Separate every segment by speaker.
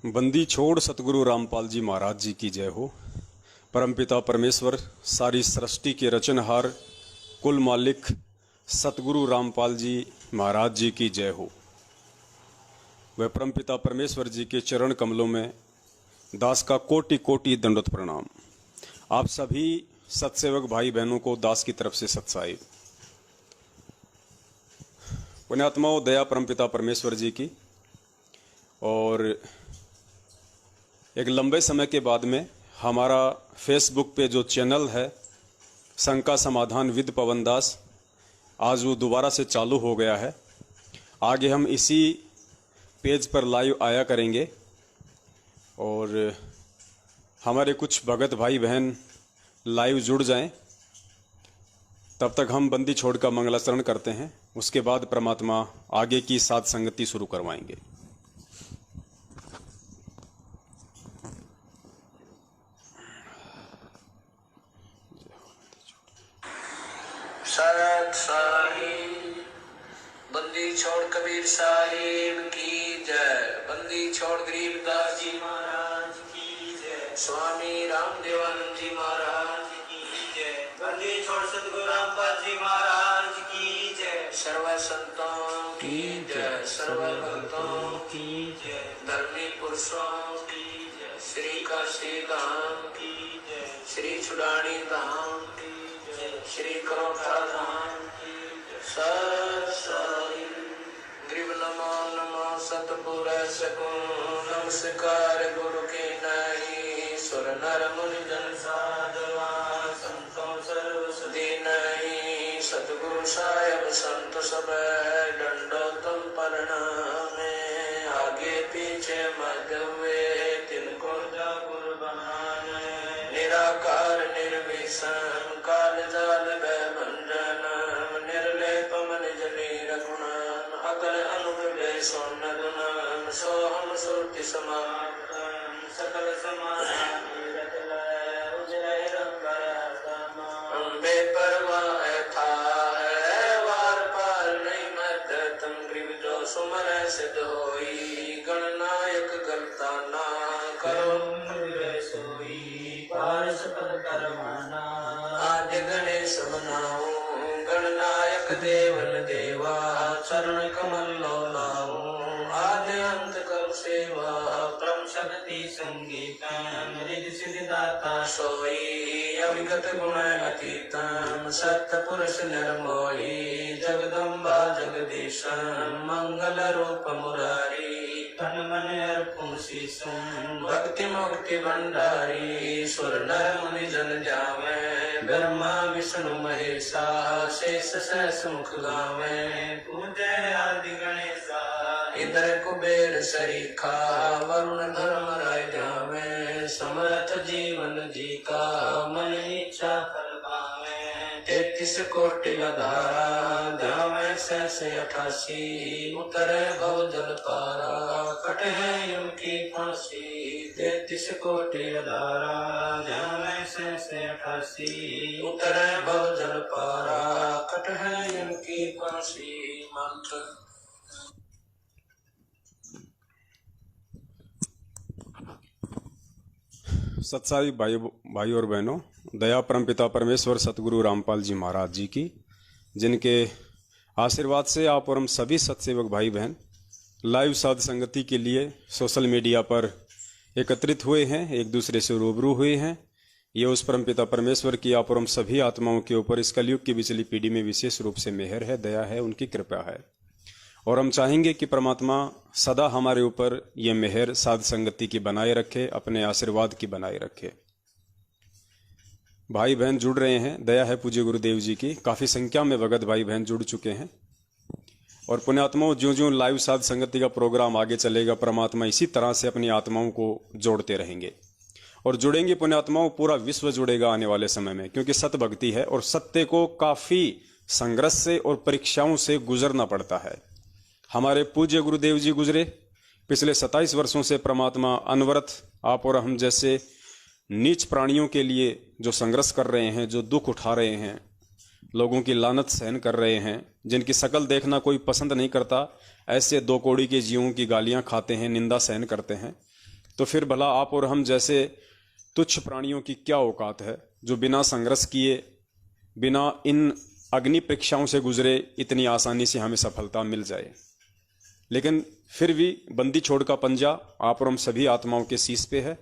Speaker 1: बंदी छोड़ सतगुरु रामपाल जी महाराज जी की जय हो। परमपिता परमेश्वर, सारी सृष्टि के रचनहार, कुल मालिक सतगुरु रामपाल जी महाराज जी की जय हो। वह परमपिता परमेश्वर जी के चरण कमलों में दास का कोटि कोटि दंडवत प्रणाम। आप सभी सत्सेवक भाई बहनों को दास की तरफ से सत्साई। पुण्यात्माओं, दया परमपिता परमेश्वर जी की। और एक लंबे समय के बाद में हमारा फेसबुक पे जो चैनल है शंका समाधान विद पवन दास, आज वो दोबारा से चालू हो गया है। आगे हम इसी पेज पर लाइव आया करेंगे और हमारे कुछ भगत भाई बहन लाइव जुड़ जाएं। तब तक हम बंदी छोड़ का मंगलाचरण करते हैं, उसके बाद परमात्मा आगे की साध संगति शुरू करवाएंगे।
Speaker 2: सत साहिब बंदी छोड़ कबीर साहिब की जय। बंदी छोड़ गरीबदास जी महाराज की जय। स्वामी रामदेवानंद जी महाराज की जय। बंदी छोड़ सतगुरु रामपाल जी महाराज की जय। सर्व संतों की जय, सर्व भक्तों की जय, धर्मी पुरुषों की जय। श्री काशी धाम की जय, श्री छुड़ानी धाम की जय, श्री करोठा धाम की जय। सत साहिब ग्रीव नमो नमो सतपुर सकूं। नमस्कार गुरु के नहीं, सुर नर मुनि जन साधवा। संतों सर्व सुधी नहीं, सतगुरु साहेब संत सब डंडो तुम प्रणामे। आगे पीछे मध्य हुए तिनको जा गुरु बनाने। निराकार निर्विषम काल जाल भंजन। निर्लेपम निज लीर गुणम अकल अनुभव सोन गुणम। सोहम सुरति समाप्तम सकल समाधान उजय रंग अम्बे परवाह था वार पार नहीं मत। तुम ग्रीव जो सुमर सिद्ध होई। गणनायक करता ना करो सोई। पारस पद करवाना आद्य गणेश बनाओ। गणनायक देवन देवा चरण कमल लो लाओ। आद्य अंत कर सेवा परम शक्ति संगीतम। रिद्धि सिद्धि दाता सोई अविगत गुण अतीतम। सत्य पुरुष निर्मोही जगदम्बा जगदीशम। मंगल रूप मुरारी तन मन अर्पण शीशम। भक्ति मुक्ति भंडारी सुर नर मुनि जन जावे। ब्रह्मा विष्णु महेशा शेष सहस मुख गावे। पूजय आदि गणेशा इधर कुबेर सरीखा। वरुण धर्म राय जावे। समर्थ जीवन जी का मन इच्छा फल पावे। 33 कोटि अधारा जावे सहस 88। उतरे भव जल पारा कट है उनकी फांसी। 33 कोटि अधारा जावे सहस 88। उतरे भव जल पारा कट है उनकी फांसी। मंत्र
Speaker 1: सत्साई भाई और बहनों, दया परमपिता परमेश्वर सतगुरु रामपाल जी महाराज जी की, जिनके आशीर्वाद से आप और हम सभी सत्सेवक भाई बहन लाइव साध संगति के लिए सोशल मीडिया पर एकत्रित हुए हैं, एक दूसरे से रूबरू हुए हैं। ये उस परमपिता परमेश्वर की आप और हम सभी आत्माओं के ऊपर इस कलयुग की पिछली पीढ़ी में विशेष रूप से मेहर है, दया है, उनकी कृपा है। और हम चाहेंगे कि परमात्मा सदा हमारे ऊपर ये मेहर साध संगति की बनाए रखे, अपने आशीर्वाद की बनाए रखे। भाई बहन जुड़ रहे हैं, दया है पूज्य गुरुदेव जी की। काफ़ी संख्या में भगत भाई बहन जुड़ चुके हैं। और पुण्यात्माओं, ज्यों ज्यों लाइव साध संगति का प्रोग्राम आगे चलेगा, परमात्मा इसी तरह से अपनी आत्माओं को जोड़ते रहेंगे और जुड़ेंगे। पुण्यात्माओं, पूरा विश्व जुड़ेगा आने वाले समय में, क्योंकि सत्य भक्ति है और सत्य को काफ़ी संघर्ष से और परीक्षाओं से गुजरना पड़ता है। हमारे पूज्य गुरुदेव जी गुजरे, पिछले 27 वर्षों से परमात्मा अनवरत आप और हम जैसे नीच प्राणियों के लिए जो संघर्ष कर रहे हैं, जो दुख उठा रहे हैं, लोगों की लानत सहन कर रहे हैं, जिनकी शकल देखना कोई पसंद नहीं करता, ऐसे दो कौड़ी के जीवों की गालियां खाते हैं, निंदा सहन करते हैं। तो फिर भला आप और हम जैसे तुच्छ प्राणियों की क्या औकात है, जो बिना संघर्ष किए, बिना इन अग्नि परीक्षाओं से गुजरे इतनी आसानी से हमें सफलता मिल जाए। लेकिन फिर भी बंदी छोड़ का पंजा आप और हम सभी आत्माओं के शीश पे है,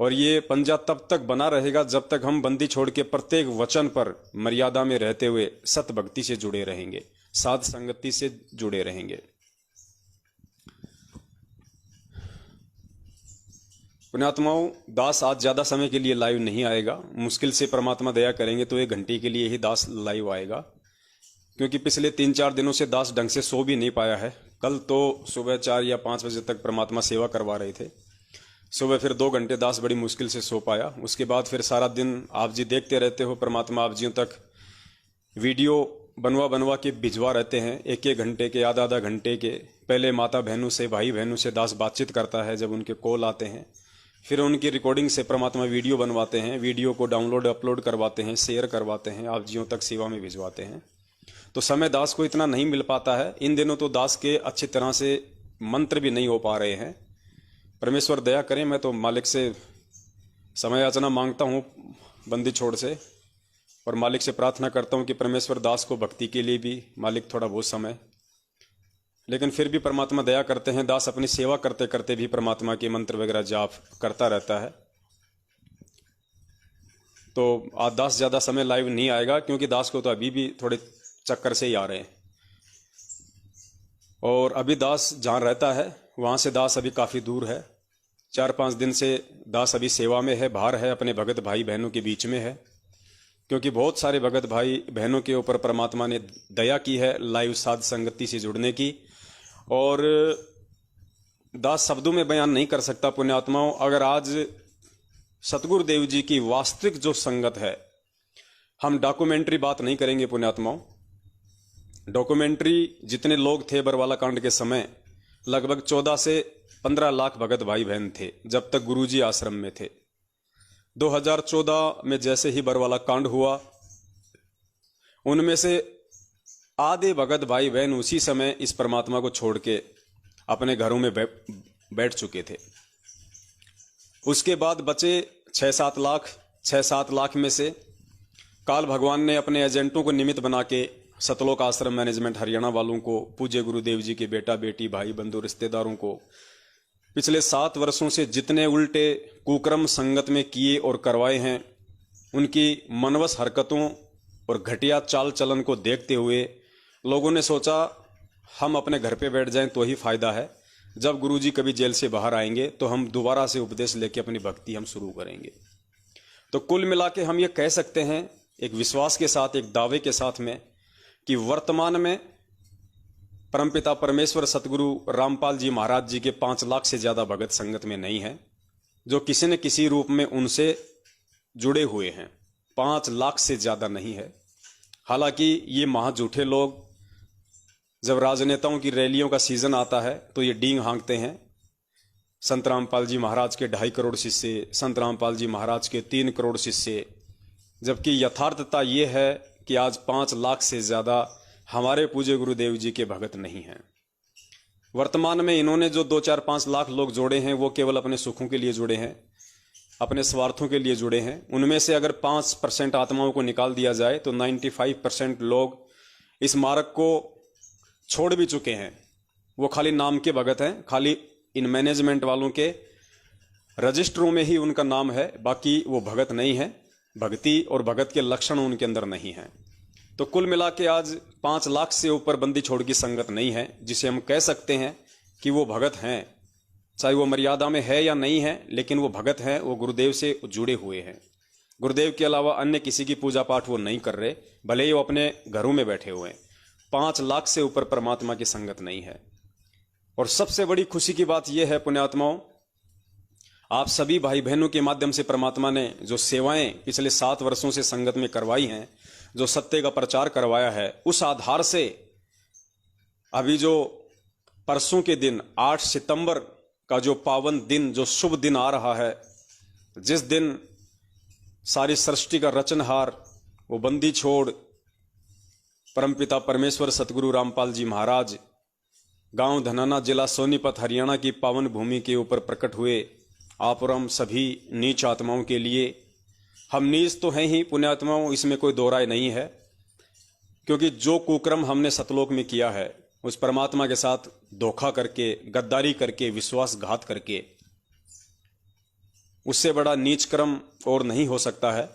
Speaker 1: और ये पंजा तब तक बना रहेगा जब तक हम बंदी छोड़ के प्रत्येक वचन पर मर्यादा में रहते हुए सत भक्ति से जुड़े रहेंगे, साध संगति से जुड़े रहेंगे। पुण्यात्माओं, दास आज ज्यादा समय के लिए लाइव नहीं आएगा। मुश्किल से परमात्मा दया करेंगे तो 1 घंटे के लिए ही दास लाइव आएगा, क्योंकि पिछले 3-4 दिनों से दास ढंग से सो भी नहीं पाया है। कल तो सुबह 4 या 5 बजे तक परमात्मा सेवा करवा रहे थे। सुबह फिर 2 घंटे दास बड़ी मुश्किल से सो पाया। उसके बाद फिर सारा दिन आप जी देखते रहते हो, परमात्मा आप जियों तक वीडियो बनवा के भिजवा रहते हैं, 1-1 घंटे के, आधा घंटे के। पहले माता बहनों से, भाई बहनों से दास बातचीत करता है जब उनके कॉल आते हैं, फिर उनकी रिकॉर्डिंग से परमात्मा वीडियो बनवाते हैं, वीडियो को डाउनलोड अपलोड करवाते हैं, शेयर करवाते हैं, आप जियों तक सेवा में भिजवाते हैं। तो समय दास को इतना नहीं मिल पाता है। इन दिनों तो दास के अच्छी तरह से मंत्र भी नहीं हो पा रहे हैं। परमेश्वर दया करें। मैं तो मालिक से समय याचना मांगता हूँ बंदी छोड़ से, और मालिक से प्रार्थना करता हूँ कि परमेश्वर दास को भक्ति के लिए भी मालिक थोड़ा बहुत समय, लेकिन फिर भी परमात्मा दया करते हैं। दास अपनी सेवा करते करते भी परमात्मा के मंत्र वगैरह जाप करता रहता है। तो आज दास ज्यादा समय लाइव नहीं आएगा, क्योंकि दास को तो अभी भी थोड़े चक्कर से ही आ रहे हैं, और अभी दास जहाँ रहता है वहां से दास अभी काफी दूर है। 4-5 दिन से दास अभी सेवा में है, बाहर है, अपने भगत भाई बहनों के बीच में है, क्योंकि बहुत सारे भगत भाई बहनों के ऊपर परमात्मा ने दया की है लाइव साध संगति से जुड़ने की। और दास शब्दों में बयान नहीं कर सकता पुण्यात्माओं। अगर आज सतगुरुदेव जी की वास्तविक जो संगत है, हम डॉक्यूमेंट्री बात नहीं करेंगे पुण्यात्माओं। डॉक्यूमेंट्री जितने लोग थे बरवाला कांड के समय, लगभग 14 से 15 लाख भगत भाई बहन थे जब तक गुरुजी आश्रम में थे। 2014 में जैसे ही बरवाला कांड हुआ, उनमें से आधे भगत भाई बहन उसी समय इस परमात्मा को छोड़ के अपने घरों में बैठ चुके थे। उसके बाद बचे 6-7 लाख में से काल भगवान ने अपने एजेंटों को निमित्त बना के सतलोक आश्रम मैनेजमेंट हरियाणा वालों को, पूज्य गुरुदेव जी के बेटा बेटी, भाई बंधु रिश्तेदारों को पिछले 7 वर्षों से जितने उल्टे कुकर्म संगत में किए और करवाए हैं, उनकी मनवस हरकतों और घटिया चाल चलन को देखते हुए लोगों ने सोचा हम अपने घर पे बैठ जाएं तो ही फायदा है। जब गुरुजी कभी जेल से बाहर आएंगे तो हम दोबारा से उपदेश लेके अपनी भक्ति हम शुरू करेंगे। तो कुल मिला के हम ये कह सकते हैं एक विश्वास के साथ, एक दावे के साथ में, कि वर्तमान में परमपिता परमेश्वर सतगुरु रामपाल जी महाराज जी के 5 लाख से ज्यादा भगत संगत में नहीं है, जो किसी न किसी रूप में उनसे जुड़े हुए हैं। 5 लाख से ज्यादा नहीं है। हालांकि ये महाझूठे लोग जब राजनेताओं की रैलियों का सीजन आता है तो ये डींग हाँकते हैं। संत रामपाल जी महाराज के 2.5 करोड़ शिष्य, संत रामपाल जी महाराज के 3 करोड़ शिष्य, जबकि यथार्थता ये है कि आज 5 लाख से ज्यादा हमारे पूज्य गुरुदेव जी के भगत नहीं हैं। वर्तमान में इन्होंने जो 2-4-5 लाख लोग जोड़े हैं वो केवल अपने सुखों के लिए जुड़े हैं, अपने स्वार्थों के लिए जुड़े हैं। उनमें से अगर 5% आत्माओं को निकाल दिया जाए तो 95% लोग इस मार्ग को छोड़ भी चुके हैं। वो खाली नाम के भगत हैं, खाली इन मैनेजमेंट वालों के रजिस्टरों में ही उनका नाम है, बाकी वो भगत नहीं है। भक्ति और भगत के लक्षण उनके अंदर नहीं है। तो कुल मिला के आज 5 लाख से ऊपर बंदी छोड़ की संगत नहीं है जिसे हम कह सकते हैं कि वो भगत हैं। चाहे वो मर्यादा में है या नहीं है, लेकिन वो भगत हैं, वो गुरुदेव से जुड़े हुए हैं। गुरुदेव के अलावा अन्य किसी की पूजा पाठ वो नहीं कर रहे, भले ही वो अपने घरों में बैठे हुए हैं। 5 लाख से ऊपर परमात्मा की संगत नहीं है। और सबसे बड़ी खुशी की बात यह है पुण्यात्माओं, आप सभी भाई बहनों के माध्यम से परमात्मा ने जो सेवाएं पिछले 7 वर्षों से संगत में करवाई हैं, जो सत्य का प्रचार करवाया है, उस आधार से अभी जो परसों के दिन 8 सितंबर का जो पावन दिन, जो शुभ दिन आ रहा है, जिस दिन सारी सृष्टि का रचनहार वो बंदी छोड़ परमपिता परमेश्वर सतगुरु रामपाल जी महाराज गांव धनाना, जिला सोनीपत, हरियाणा की पावन भूमि के ऊपर प्रकट हुए, आप और हम सभी नीच आत्माओं के लिए। हम नीच तो हैं ही पुण्यात्माओं, इसमें कोई दो राय नहीं है, क्योंकि जो कुकर्म हमने सतलोक में किया है उस परमात्मा के साथ धोखा करके, गद्दारी करके, विश्वासघात करके, उससे बड़ा नीच कर्म और नहीं हो सकता है।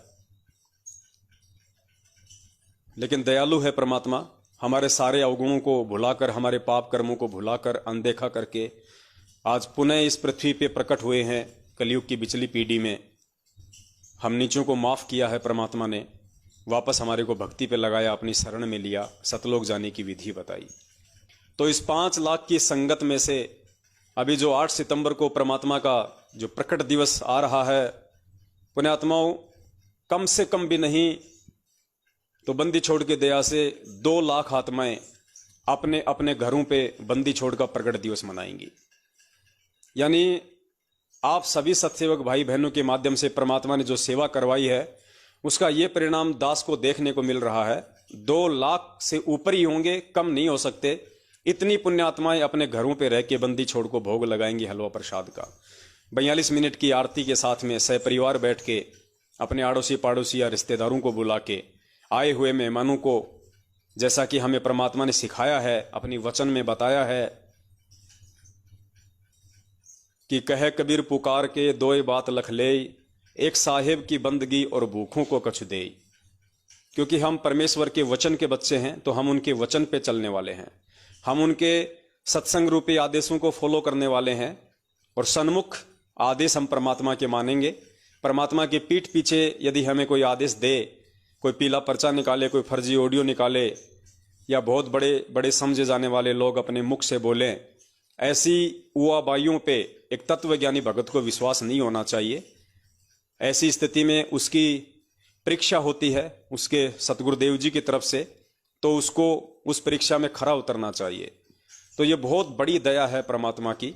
Speaker 1: लेकिन दयालु है परमात्मा, हमारे सारे अवगुणों को भुलाकर, हमारे पाप कर्मों को भुलाकर, अनदेखा करके आज पुनः इस पृथ्वी पे प्रकट हुए हैं। कलयुग की बिचली पीढ़ी में हम नीचों को माफ किया है परमात्मा ने, वापस हमारे को भक्ति पे लगाया, अपनी शरण में लिया, सतलोक जाने की विधि बताई। तो इस 5 लाख की संगत में से अभी जो 8 सितंबर को परमात्मा का जो प्रकट दिवस आ रहा है, पुण्यात्माओं कम से कम भी नहीं तो बंदी छोड़ के दया से 2 लाख आत्माएं अपने अपने घरों पे बंदी छोड़ का प्रकट दिवस मनाएंगी। यानी आप सभी सत्सेवक भाई बहनों के माध्यम से परमात्मा ने जो सेवा करवाई है उसका ये परिणाम दास को देखने को मिल रहा है। 2 लाख से ऊपर ही होंगे, कम नहीं हो सकते। इतनी पुण्यात्माएं अपने घरों पे रह के बंदी छोड़ को भोग लगाएंगी हलवा प्रसाद का। 42 मिनट की आरती के साथ में सहपरिवार बैठ के अपने आड़ोसी पाड़ोसी या रिश्तेदारों को बुला के, आए हुए मेहमानों को, जैसा कि हमें परमात्मा ने सिखाया है, अपनी वचन में बताया है कि कहे कबीर पुकार के दोए बात लख ले, एक साहेब की बंदगी और भूखों को कछु दे। क्योंकि हम परमेश्वर के वचन के बच्चे हैं तो हम उनके वचन पे चलने वाले हैं, हम उनके सत्संग रूपी आदेशों को फॉलो करने वाले हैं और सन्मुख आदेश हम परमात्मा के मानेंगे। परमात्मा के पीठ पीछे यदि हमें कोई आदेश दे, कोई पीला पर्चा निकाले, कोई फर्जी ऑडियो निकाले या बहुत बड़े बड़े समझे जाने वाले लोग अपने मुख से बोलें, ऐसी उआबाइयों पे एक तत्वज्ञानी भगत को विश्वास नहीं होना चाहिए। ऐसी स्थिति में उसकी परीक्षा होती है उसके सतगुरुदेव जी की तरफ से, तो उसको उस परीक्षा में खरा उतरना चाहिए। तो ये बहुत बड़ी दया है परमात्मा की।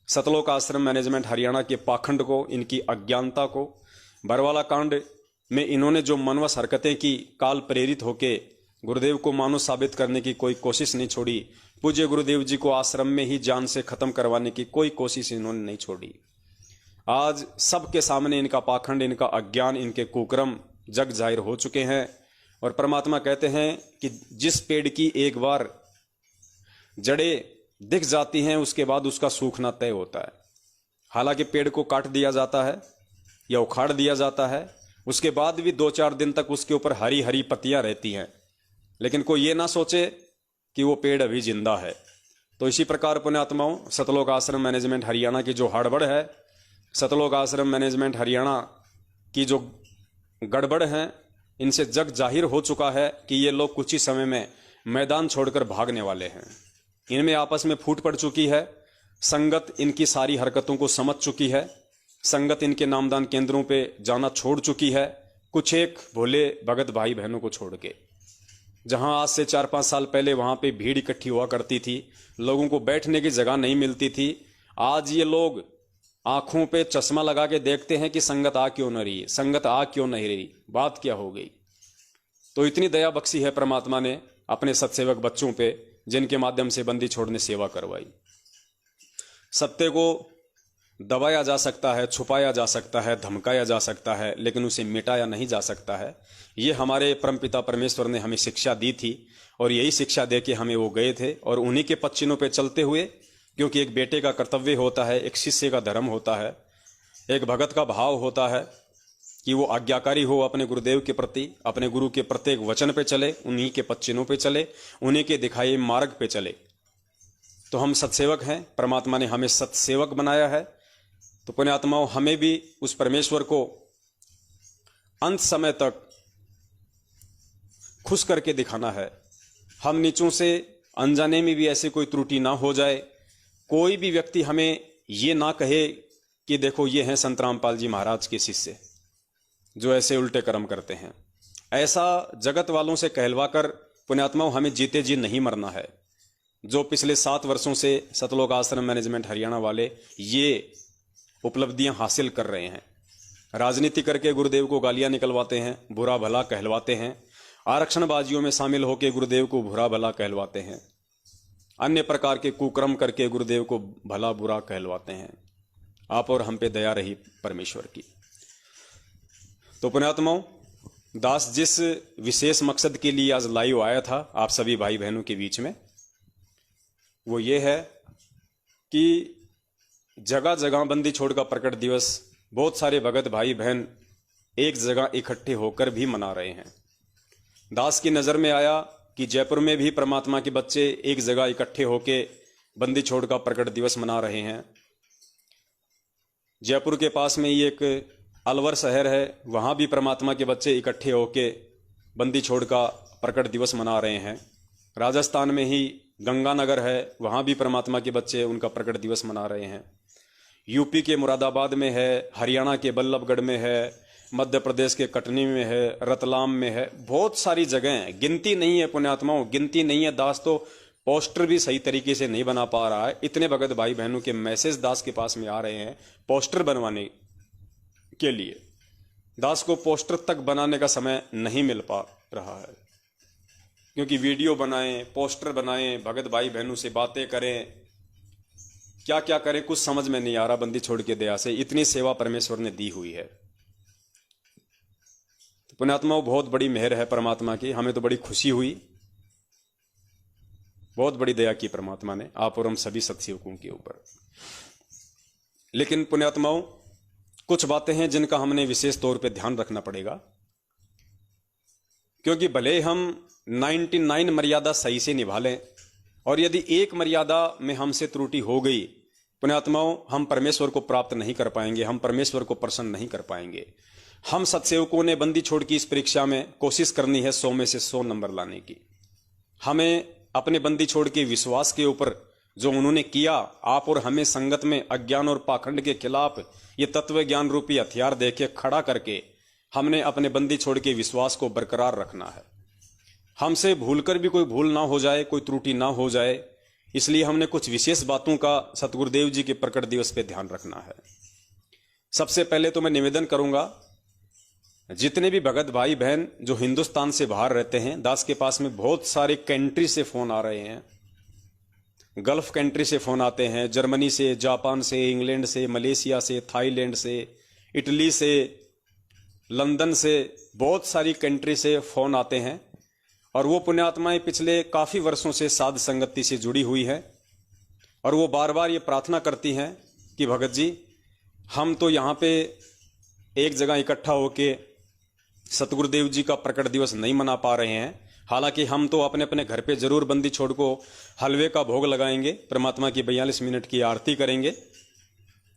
Speaker 1: सतलोक आश्रम मैनेजमेंट हरियाणा के पाखंड को, इनकी अज्ञानता को, बरवाला कांड में इन्होंने जो मनवश हरकतें की, काल प्रेरित होके गुरुदेव को मानो साबित करने की कोई कोशिश नहीं छोड़ी। पूज्य गुरुदेव जी को आश्रम में ही जान से खत्म करवाने की कोई कोशिश इन्होंने नहीं छोड़ी। आज सबके सामने इनका पाखंड, इनका अज्ञान, इनके कुकर्म जग जाहिर हो चुके हैं। और परमात्मा कहते हैं कि जिस पेड़ की एक बार जड़ें दिख जाती हैं उसके बाद उसका सूखना तय होता है। हालांकि पेड़ को काट दिया जाता है या उखाड़ दिया जाता है, उसके बाद भी 2-4 दिन तक उसके ऊपर हरी हरी पत्तियां रहती हैं, लेकिन कोई ये ना सोचे कि वो पेड़ अभी जिंदा है। तो इसी प्रकार पुण्यात्माओं, सतलोक आश्रम मैनेजमेंट हरियाणा की जो हड़बड़ है, सतलोक आश्रम मैनेजमेंट हरियाणा की जो गड़बड़ है, इनसे जग जाहिर हो चुका है कि ये लोग कुछ ही समय में मैदान छोड़कर भागने वाले हैं। इनमें आपस में फूट पड़ चुकी है, संगत इनकी सारी हरकतों को समझ चुकी है, संगत इनके नामदान केंद्रों पे जाना छोड़ चुकी है, कुछ एक भोले भगत भाई बहनों को छोड़ के। जहां आज से 4-5 साल पहले वहां पे भीड़ इकट्ठी हुआ करती थी, लोगों को बैठने की जगह नहीं मिलती थी, आज ये लोग आंखों पे चश्मा लगा के देखते हैं कि संगत आ क्यों न रही, संगत आ क्यों नहीं रही, बात क्या हो गई। तो इतनी दया बख्शी है परमात्मा ने अपने सत्सेवक बच्चों पे, जिनके माध्यम से बंदी छोड़ने सेवा करवाई। सत्य को दबाया जा सकता है, छुपाया जा सकता है, धमकाया जा सकता है, लेकिन उसे मिटाया नहीं जा सकता है। ये हमारे परमपिता परमेश्वर ने हमें शिक्षा दी थी और यही शिक्षा दे के हमें वो गए थे। और उन्हीं के पच्चीनों पे चलते हुए, क्योंकि एक बेटे का कर्तव्य होता है, एक शिष्य का धर्म होता है, एक भगत का भाव होता है कि वो आज्ञाकारी हो अपने गुरुदेव के प्रति, अपने गुरु के प्रत्येक वचन पे चले, उन्हीं के पच्चीनों पे चले, उन्हीं के दिखाए मार्ग पे चले। तो हम सत्सेवक हैं, परमात्मा ने हमें सत्सेवक बनाया है। तो पुण्यात्माओं, हमें भी उस परमेश्वर को अंत समय तक खुश करके दिखाना है। हम नीचों से अनजाने में भी ऐसे कोई त्रुटि ना हो जाए, कोई भी व्यक्ति हमें ये ना कहे कि देखो ये हैं संत रामपाल जी महाराज के शिष्य जो ऐसे उल्टे कर्म करते हैं। ऐसा जगत वालों से कहलवाकर पुण्यात्माओं हमें जीते जी नहीं मरना है। जो पिछले 7 वर्षों से सतलोक आश्रम मैनेजमेंट हरियाणा वाले ये उपलब्धियां हासिल कर रहे हैं, राजनीति करके गुरुदेव को गालियां निकलवाते हैं, बुरा भला कहलवाते हैं, आरक्षणबाजियों में शामिल होकर गुरुदेव को बुरा भला कहलवाते हैं, अन्य प्रकार के कुकर्म करके गुरुदेव को भला बुरा कहलवाते हैं। आप और हम पे दया रही परमेश्वर की। तो पुण्यात्माओं, दास जिस विशेष मकसद के लिए आज लाइव आया था आप सभी भाई बहनों के बीच में, वो ये है कि जगह जगह बंदी छोड़ का प्रकट दिवस बहुत सारे भगत भाई बहन एक जगह इकट्ठे होकर भी मना रहे हैं। दास की नज़र में आया कि जयपुर में भी परमात्मा के बच्चे एक जगह इकट्ठे होकर बंदी छोड़ का प्रकट दिवस मना रहे हैं। जयपुर के पास में ही एक अलवर शहर है, वहाँ भी परमात्मा के बच्चे इकट्ठे होकर बंदी छोड़ का प्रकट दिवस मना रहे हैं। राजस्थान में ही गंगानगर है, वहाँ भी परमात्मा के बच्चे उनका प्रकट दिवस मना रहे हैं। यूपी के मुरादाबाद में है, हरियाणा के बल्लभगढ़ में है, मध्य प्रदेश के कटनी में है, रतलाम में है, बहुत सारी जगह हैं, गिनती नहीं है पुण्यात्माओं, गिनती नहीं है। दास तो पोस्टर भी सही तरीके से नहीं बना पा रहा है। इतने भगत भाई बहनों के मैसेज दास के पास में आ रहे हैं पोस्टर बनवाने के लिए। दास को पोस्टर तक बनाने का समय नहीं मिल पा रहा है, क्योंकि वीडियो बनाएं, पोस्टर बनाएं, भगत भाई बहनों से बातें करें, क्या क्या करें कुछ समझ में नहीं आ रहा। बंदी छोड़ के दया से इतनी सेवा परमेश्वर ने दी हुई है। तो पुण्यात्माओं, बहुत बड़ी मेहर है परमात्मा की, हमें तो बड़ी खुशी हुई, बहुत बड़ी दया की परमात्मा ने आप और हम सभी सत्सेवकों के ऊपर। लेकिन पुण्यात्माओं, कुछ बातें हैं जिनका हमने विशेष तौर पे ध्यान रखना पड़ेगा, क्योंकि भले हम 99 मर्यादा सही से निभा लें और यदि एक मर्यादा में हमसे त्रुटि हो गई पुण्यात्माओं, हम परमेश्वर को प्राप्त नहीं कर पाएंगे, हम परमेश्वर को प्रसन्न नहीं कर पाएंगे। हम सत्सेवकों ने बंदी छोड़ की इस परीक्षा में कोशिश करनी है 100 में से 100 नंबर लाने की। हमें अपने बंदी छोड़ के विश्वास के ऊपर जो उन्होंने किया, आप और हमें संगत में अज्ञान और पाखंड के खिलाफ ये तत्व ज्ञान रूपी हथियार देके खड़ा करके हमने अपने बंदी छोड़ के विश्वास को बरकरार रखना है। हमसे भूलकर भी कोई भूल ना हो जाए, कोई त्रुटि ना हो जाए, इसलिए हमने कुछ विशेष बातों का सतगुरुदेव जी के प्रकट दिवस पे ध्यान रखना है। सबसे पहले तो मैं निवेदन करूंगा, जितने भी भगत भाई बहन जो हिंदुस्तान से बाहर रहते हैं, दास के पास में बहुत सारे कंट्री से फोन आ रहे हैं, गल्फ कंट्री से फोन आते हैं, जर्मनी से, जापान से, इंग्लैंड से, मलेशिया से, थाईलैंड से, इटली से, लंदन से, बहुत सारी कंट्री से फोन आते हैं। और वो पुण्यात्माएं पिछले काफ़ी वर्षों से साध संगति से जुड़ी हुई हैं और वो बार बार ये प्रार्थना करती हैं कि भगत जी, हम तो यहाँ पे एक जगह इकट्ठा होके सतगुरुदेव जी का प्रकट दिवस नहीं मना पा रहे हैं। हालांकि हम तो अपने अपने घर पे जरूर बंदी छोड़ को हलवे का भोग लगाएंगे, परमात्मा की 42 मिनट की आरती करेंगे,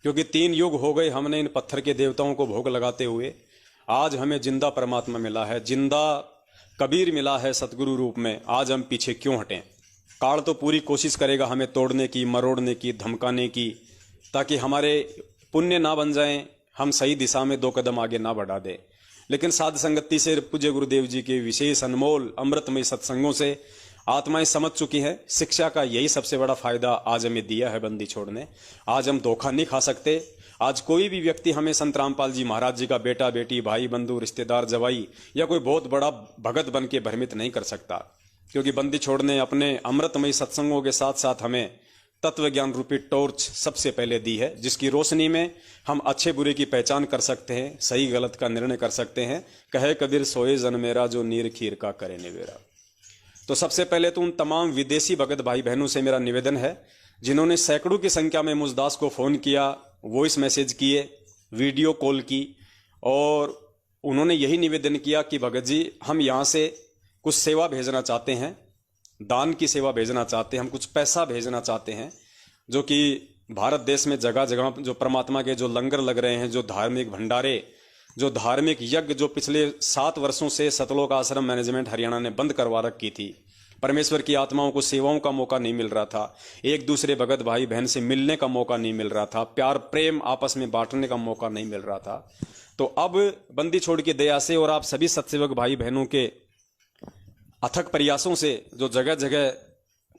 Speaker 1: क्योंकि 3 युग हो गए हमने इन पत्थर के देवताओं को भोग लगाते हुए। आज हमें जिंदा परमात्मा मिला है, जिंदा कबीर मिला है सतगुरु रूप में। आज हम पीछे क्यों हटें? काल तो पूरी कोशिश करेगा हमें तोड़ने की, मरोड़ने की, धमकाने की, ताकि हमारे पुण्य ना बन जाएं, हम सही दिशा में 2 कदम आगे ना बढ़ा दें। लेकिन साध संगति से, पूज्य गुरुदेव जी के विशेष अनमोल अमृतमय सत्संगों से आत्माएं समझ चुकी हैं। शिक्षा का यही सबसे बड़ा फायदा आज हमें दिया है बंदी छोड़ने। आज हम धोखा नहीं खा सकते। आज कोई भी व्यक्ति हमें संत रामपाल जी महाराज जी का बेटा, बेटी, भाई, बंधु, रिश्तेदार, जवाई या कोई बहुत बड़ा भगत बन के भ्रमित नहीं कर सकता, क्योंकि बंदी छोड़ने अपने अमृतमय सत्संगों के साथ साथ हमें तत्व ज्ञान रूपी टॉर्च सबसे पहले दी है, जिसकी रोशनी में हम अच्छे बुरे की पहचान कर सकते हैं, सही गलत का निर्णय कर सकते हैं। कहे कबीर सोए जन मेरा, जो नीर खीर का करे निवेरा। तो सबसे पहले तो उन तमाम विदेशी भगत भाई बहनों से मेरा निवेदन है जिन्होंने सैकड़ों की संख्या में मुझ दास को फोन किया, वॉइस मैसेज किए, वीडियो कॉल की, और उन्होंने यही निवेदन किया कि भगत जी, हम यहाँ से कुछ सेवा भेजना चाहते हैं, दान की सेवा भेजना चाहते हैं, हम कुछ पैसा भेजना चाहते हैं, जो कि भारत देश में जगह जगह जो परमात्मा के जो लंगर लग रहे हैं, जो धार्मिक भंडारे, जो धार्मिक यज्ञ जो पिछले 7 वर्षों से सतलोक आश्रम मैनेजमेंट हरियाणा ने बंद करवा रखी थी, परमेश्वर की आत्माओं को सेवाओं का मौका नहीं मिल रहा था, एक दूसरे भगत भाई बहन से मिलने का मौका नहीं मिल रहा था, प्यार प्रेम आपस में बांटने का मौका नहीं मिल रहा था। तो अब बंदी छोड़ की दया से और आप सभी सत्सेवक भाई बहनों के अथक प्रयासों से जो जगह जगह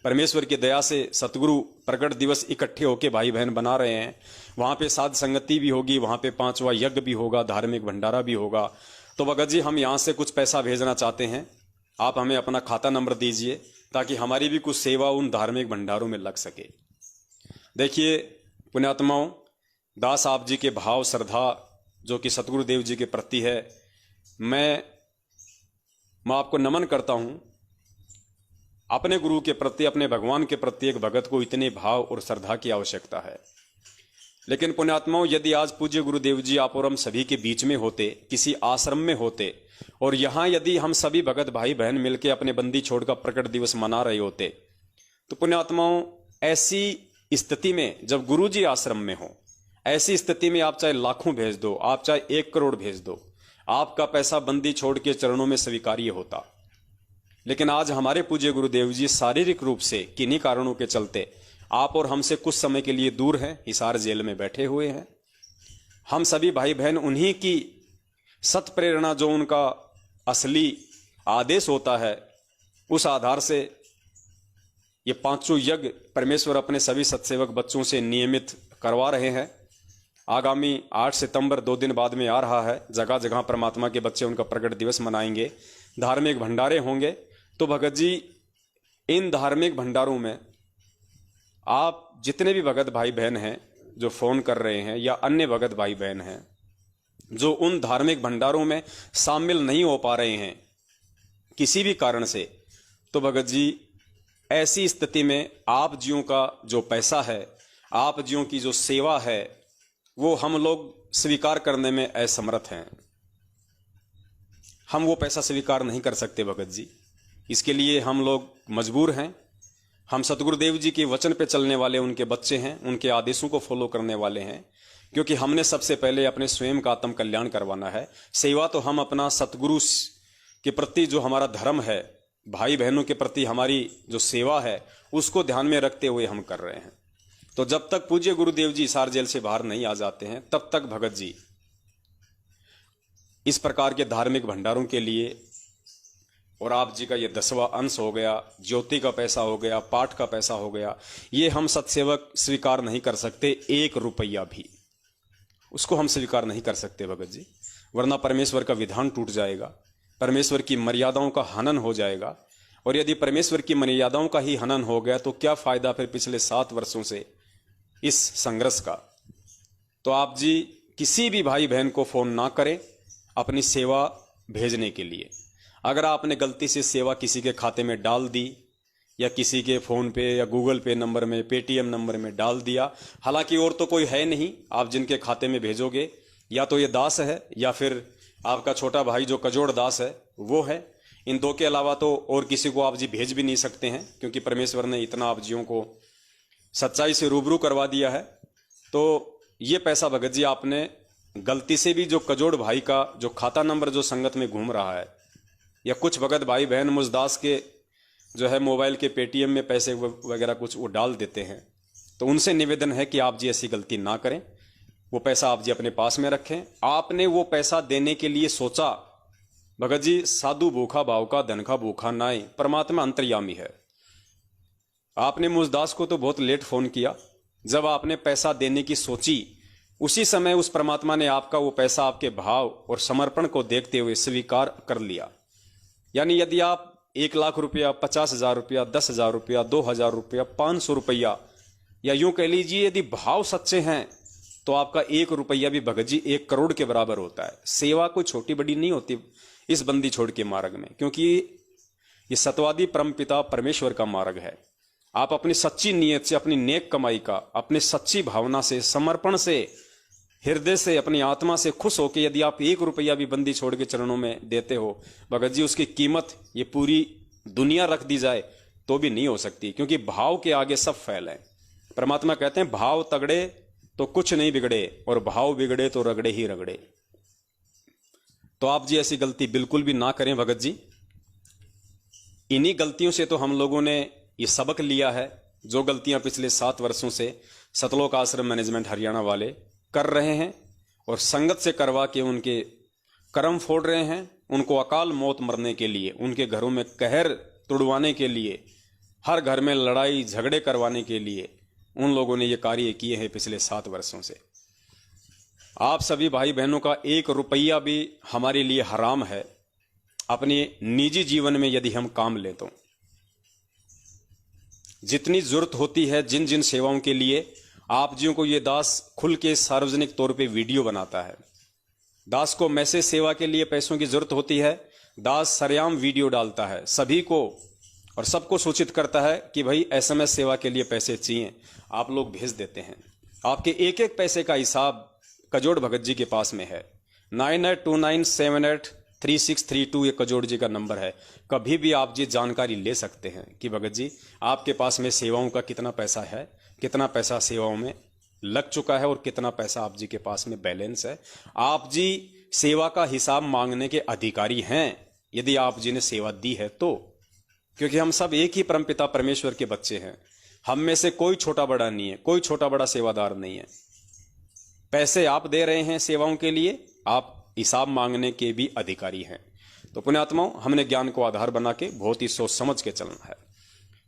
Speaker 1: परमेश्वर की दया से सतगुरु प्रकट दिवस इकट्ठे होके भाई बहन बना रहे हैं, वहाँ पे साध संगति भी होगी, वहाँ पे 5वां यज्ञ भी होगा, धार्मिक भंडारा भी होगा। तो भगत जी, हम यहाँ से कुछ पैसा भेजना चाहते हैं, आप हमें अपना खाता नंबर दीजिए ताकि हमारी भी कुछ सेवा उन धार्मिक भंडारों में लग सके। देखिए पुण्यात्माओं, दास आप जी के भाव श्रद्धा जो कि सतगुरुदेव जी के प्रति है, मैं आपको नमन करता हूं। अपने गुरु के प्रति, अपने भगवान के प्रति एक भगत को इतने भाव और श्रद्धा की आवश्यकता है। लेकिन पुण्यात्माओं, यदि आज पूज्य गुरुदेव जी आप और हम सभी के बीच में होते, किसी आश्रम में होते, और यहां यदि हम सभी भगत भाई बहन मिलकर अपने बंदी छोड़ का प्रकट दिवस मना रहे होते, तो पुण्यात्माओं, ऐसी स्थिति में जब गुरु जी आश्रम में हो, ऐसी स्थिति में आप चाहे लाखों भेज दो, आप चाहे 1 करोड़ भेज दो, आपका पैसा बंदी छोड़ के चरणों में स्वीकार्य होता। लेकिन आज हमारे पूज्य गुरुदेव जी शारीरिक रूप से किन्हीं कारणों के चलते आप और हमसे कुछ समय के लिए दूर हैं, हिसार जेल में बैठे हुए हैं। हम सभी भाई बहन उन्हीं की सत प्रेरणा, जो उनका असली आदेश होता है, उस आधार से ये 5 यज्ञ परमेश्वर अपने सभी सत्सेवक बच्चों से नियमित करवा रहे हैं। आगामी 8 सितंबर 2 दिन बाद में आ रहा है। जगह जगह परमात्मा के बच्चे उनका प्रकट दिवस मनाएंगे, धार्मिक भंडारे होंगे। तो भगत जी, इन धार्मिक भंडारों में आप जितने भी भगत भाई बहन हैं जो फोन कर रहे हैं, या अन्य भगत भाई बहन हैं जो उन धार्मिक भंडारों में शामिल नहीं हो पा रहे हैं किसी भी कारण से, तो भगत जी, ऐसी स्थिति में आप जियों का जो पैसा है, आप जियों की जो सेवा है, वो हम लोग स्वीकार करने में असमर्थ हैं। हम वो पैसा स्वीकार नहीं कर सकते भगत जी। इसके लिए हम लोग मजबूर हैं। हम सतगुरुदेव जी के वचन पे चलने वाले उनके बच्चे हैं, उनके आदेशों को फॉलो करने वाले हैं, क्योंकि हमने सबसे पहले अपने स्वयं का आत्म कल्याण करवाना है। सेवा तो हम अपना सतगुरु के प्रति जो हमारा धर्म है, भाई बहनों के प्रति हमारी जो सेवा है, उसको ध्यान में रखते हुए हम कर रहे हैं। तो जब तक पूज्य गुरुदेव जी हिसार जेल से बाहर नहीं आ जाते हैं, तब तक भगत जी इस प्रकार के धार्मिक भंडारों के लिए, और आप जी का ये 10वां अंश हो गया, ज्योति का पैसा हो गया, पाठ का पैसा हो गया, ये हम सत्सेवक स्वीकार नहीं कर सकते। 1 रुपया भी उसको हम स्वीकार नहीं कर सकते भगत जी, वरना परमेश्वर का विधान टूट जाएगा, परमेश्वर की मर्यादाओं का हनन हो जाएगा। और यदि परमेश्वर की मर्यादाओं का ही हनन हो गया तो क्या फायदा फिर पिछले 7 वर्षों से इस संघर्ष का। तो आप जी किसी भी भाई बहन को फोन ना करें अपनी सेवा भेजने के लिए। अगर आपने गलती से सेवा किसी के खाते में डाल दी, या किसी के फोन पे या गूगल पे नंबर में, पेटीएम नंबर में डाल दिया, हालांकि और तो कोई है नहीं आप जिनके खाते में भेजोगे, या तो ये दास है या फिर आपका छोटा भाई जो कजोड़ दास है वो है। इन 2 के अलावा तो और किसी को आप जी भेज भी नहीं सकते हैं, क्योंकि परमेश्वर ने इतना आप जियों को सच्चाई से रूबरू करवा दिया है। तो ये पैसा भगत जी आपने गलती से भी जो कजोड़ भाई का जो खाता नंबर जो संगत में घूम रहा है, या कुछ भगत भाई बहन मुझदास के जो है मोबाइल के पेटीएम में पैसे वगैरह कुछ वो डाल देते हैं, तो उनसे निवेदन है कि आप जी ऐसी गलती ना करें। वो पैसा आप जी अपने पास में रखें। आपने वो पैसा देने के लिए सोचा भगत जी, साधु भूखा भाव का धन का भूखा नाई, परमात्मा अंतर्यामी है। आपने मुझदास को तो बहुत लेट फोन किया, जब आपने पैसा देने की सोची उसी समय उस परमात्मा ने आपका वो पैसा आपके भाव और समर्पण को देखते हुए स्वीकार कर लिया। यानी यदि आप 1 लाख रुपया, 50,000 रुपया, 10,000 रुपया, 2,000 रुपया, 500 रुपया, या यूं कह लीजिए यदि भाव सच्चे हैं तो आपका 1 रुपया भी भगत जी 1 करोड़ के बराबर होता है। सेवा कोई छोटी बड़ी नहीं होती इस बंदी छोड़ के मार्ग में, क्योंकि ये सतवादी परमपिता परमेश्वर का मार्ग है। आप अपनी सच्ची नीयत से, अपनी नेक कमाई का, अपनी सच्ची भावना से, समर्पण से, हृदय से, अपनी आत्मा से खुश होकर यदि आप 1 रुपया भी बंदी छोड़ के चरणों में देते हो भगत जी, उसकी कीमत ये पूरी दुनिया रख दी जाए तो भी नहीं हो सकती, क्योंकि भाव के आगे सब फैल है। परमात्मा कहते हैं भाव तगड़े तो कुछ नहीं बिगड़े, और भाव बिगड़े तो रगड़े ही रगड़े। तो आप जी ऐसी गलती बिल्कुल भी ना करें भगत जी। इन्हीं गलतियों से तो हम लोगों ने ये सबक लिया है, जो गलतियां पिछले 7 वर्षों से सतलोक आश्रम मैनेजमेंट हरियाणा वाले कर रहे हैं और संगत से करवा के उनके कर्म फोड़ रहे हैं, उनको अकाल मौत मरने के लिए, उनके घरों में कहर तुड़वाने के लिए, हर घर में लड़ाई झगड़े करवाने के लिए उन लोगों ने ये कार्य किए हैं पिछले 7 वर्षों से। आप सभी भाई बहनों का 1 रुपया भी हमारे लिए हराम है। अपने निजी जीवन में यदि हम काम लें तो जितनी जरूरत होती है जिन जिन सेवाओं के लिए, आप जियों को ये दास खुल के सार्वजनिक तौर पे वीडियो बनाता है। दास को मैसेज सेवा के लिए पैसों की जरूरत होती है, दास सरेआम वीडियो डालता है, सभी को और सबको सूचित करता है कि भाई SMS सेवा के लिए पैसे चाहिए, आप लोग भेज देते हैं। आपके एक एक पैसे का हिसाब कजोड़ भगत जी के पास में है। 9829783632 ये कजोड़ जी का नंबर है। कभी भी आप जी जानकारी ले सकते हैं कि भगत जी आपके पास में सेवाओं का कितना पैसा है, कितना पैसा सेवाओं में लग चुका है और कितना पैसा आप जी के पास में बैलेंस है। आप जी सेवा का हिसाब मांगने के अधिकारी हैं यदि आप जी ने सेवा दी है तो, क्योंकि हम सब एक ही परमपिता परमेश्वर के बच्चे हैं। हम में से कोई छोटा बड़ा नहीं है, कोई छोटा बड़ा सेवादार नहीं है। पैसे आप दे रहे हैं सेवाओं के लिए, आप हिसाब मांगने के भी अधिकारी हैं। तो पुण्यात्माओं, हमने ज्ञान को आधार बना के बहुत ही सोच समझ के चलना है।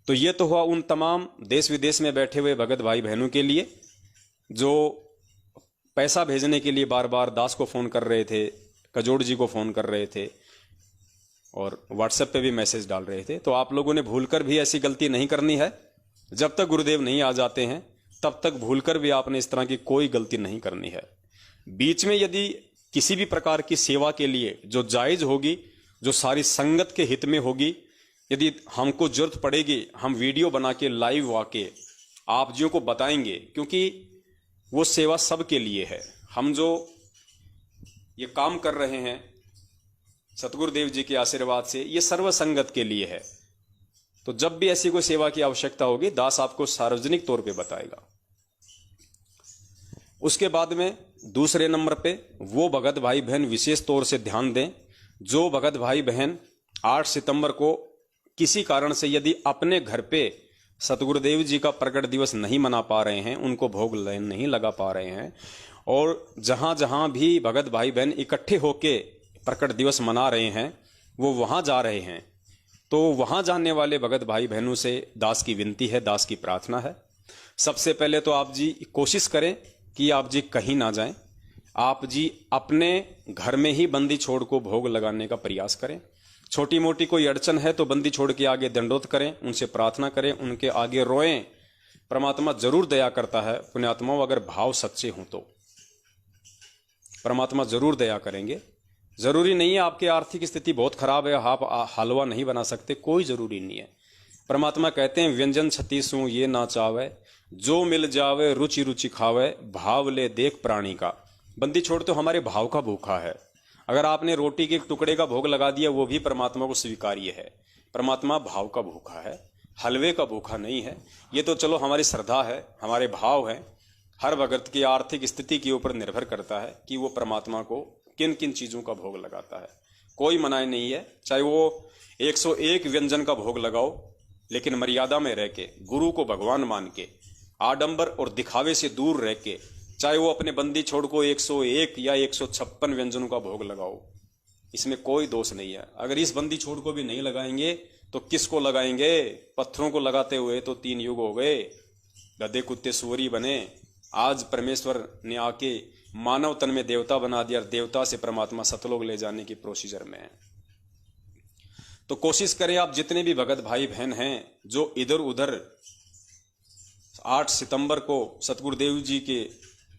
Speaker 1: तो ये तो हुआ उन तमाम देश विदेश में बैठे हुए भगत भाई बहनों के लिए जो पैसा भेजने के लिए बार बार दास को फोन कर रहे थे, कजोड़ जी को फोन कर रहे थे और व्हाट्सएप पे भी मैसेज डाल रहे थे। तो आप लोगों ने भूलकर भी ऐसी गलती नहीं करनी है। जब तक गुरुदेव नहीं आ जाते हैं तब तक भूलकर भी आपने इस तरह की कोई गलती नहीं करनी है। बीच में यदि किसी भी प्रकार की सेवा के लिए जो जायज होगी, जो सारी संगत के हित में होगी, यदि हमको जरूरत पड़ेगी, हम वीडियो बना के लाइव आके आप जियों को बताएंगे, क्योंकि वो सेवा सबके लिए है। हम जो ये काम कर रहे हैं सतगुरुदेव जी के आशीर्वाद से, ये सर्व संगत के लिए है। तो जब भी ऐसी कोई सेवा की आवश्यकता होगी, दास आपको सार्वजनिक तौर पे बताएगा। उसके बाद में दूसरे नंबर पे वो भगत भाई बहन विशेष तौर से ध्यान दें, जो भगत भाई बहन 8 सितंबर को किसी कारण से यदि अपने घर पे सतगुरुदेव जी का प्रकट दिवस नहीं मना पा रहे हैं, उनको भोग नहीं लगा पा रहे हैं, और जहां जहां भी भगत भाई बहन इकट्ठे होके प्रकट दिवस मना रहे हैं वो वहां जा रहे हैं, तो वहां जाने वाले भगत भाई बहनों से दास की विनती है, दास की प्रार्थना है। सबसे पहले तो आप जी कोशिश करें कि आप जी कहीं ना जाएं, आप जी अपने घर में ही बंदी छोड़ को भोग लगाने का प्रयास करें। छोटी मोटी कोई अड़चन है तो बंदी छोड़ के आगे दंडोत करें, उनसे प्रार्थना करें, उनके आगे रोएं। परमात्मा जरूर दया करता है पुण्यात्माओं, अगर भाव सच्चे हों तो परमात्मा जरूर दया करेंगे। जरूरी नहीं है आपकी आर्थिक स्थिति बहुत खराब है, आप हलवा नहीं बना सकते, कोई जरूरी नहीं है। परमात्मा कहते हैं व्यंजन 36 ये ना चावे, जो मिल जावे रुचि रुचि खावे, भाव ले देख प्राणी का। बंदी छोड़ तो हमारे भाव का भूखा है। अगर आपने रोटी के एक टुकड़े का भोग लगा दिया वो भी परमात्मा को स्वीकार्य है। परमात्मा भाव का भूखा है, हलवे का भूखा नहीं है। ये तो चलो हमारी श्रद्धा है, हमारे भाव है। हर भगत की आर्थिक स्थिति के ऊपर निर्भर करता है कि वो परमात्मा को किन किन चीजों का भोग लगाता है। कोई मनाही नहीं है, चाहे वो 101 व्यंजन का भोग लगाओ, लेकिन मर्यादा में रह के, गुरु को भगवान मान के, आडंबर और दिखावे से दूर रह के, चाहे वो अपने बंदी छोड़ को 101 या 156 व्यंजनों का भोग लगाओ, इसमें कोई दोष नहीं है। अगर इस बंदी छोड़ को भी नहीं लगाएंगे तो किसको लगाएंगे? पत्थरों को लगाते हुए तो 3 युग हो गए, गधे कुत्ते सुअरी बने। आज परमेश्वर ने आके मानव तन में देवता बना दिया और देवता से परमात्मा सतलोक ले जाने की प्रोसीजर में है। तो कोशिश करें आप जितने भी भगत भाई बहन हैं जो इधर उधर 8 सितंबर को सतगुरुदेव जी के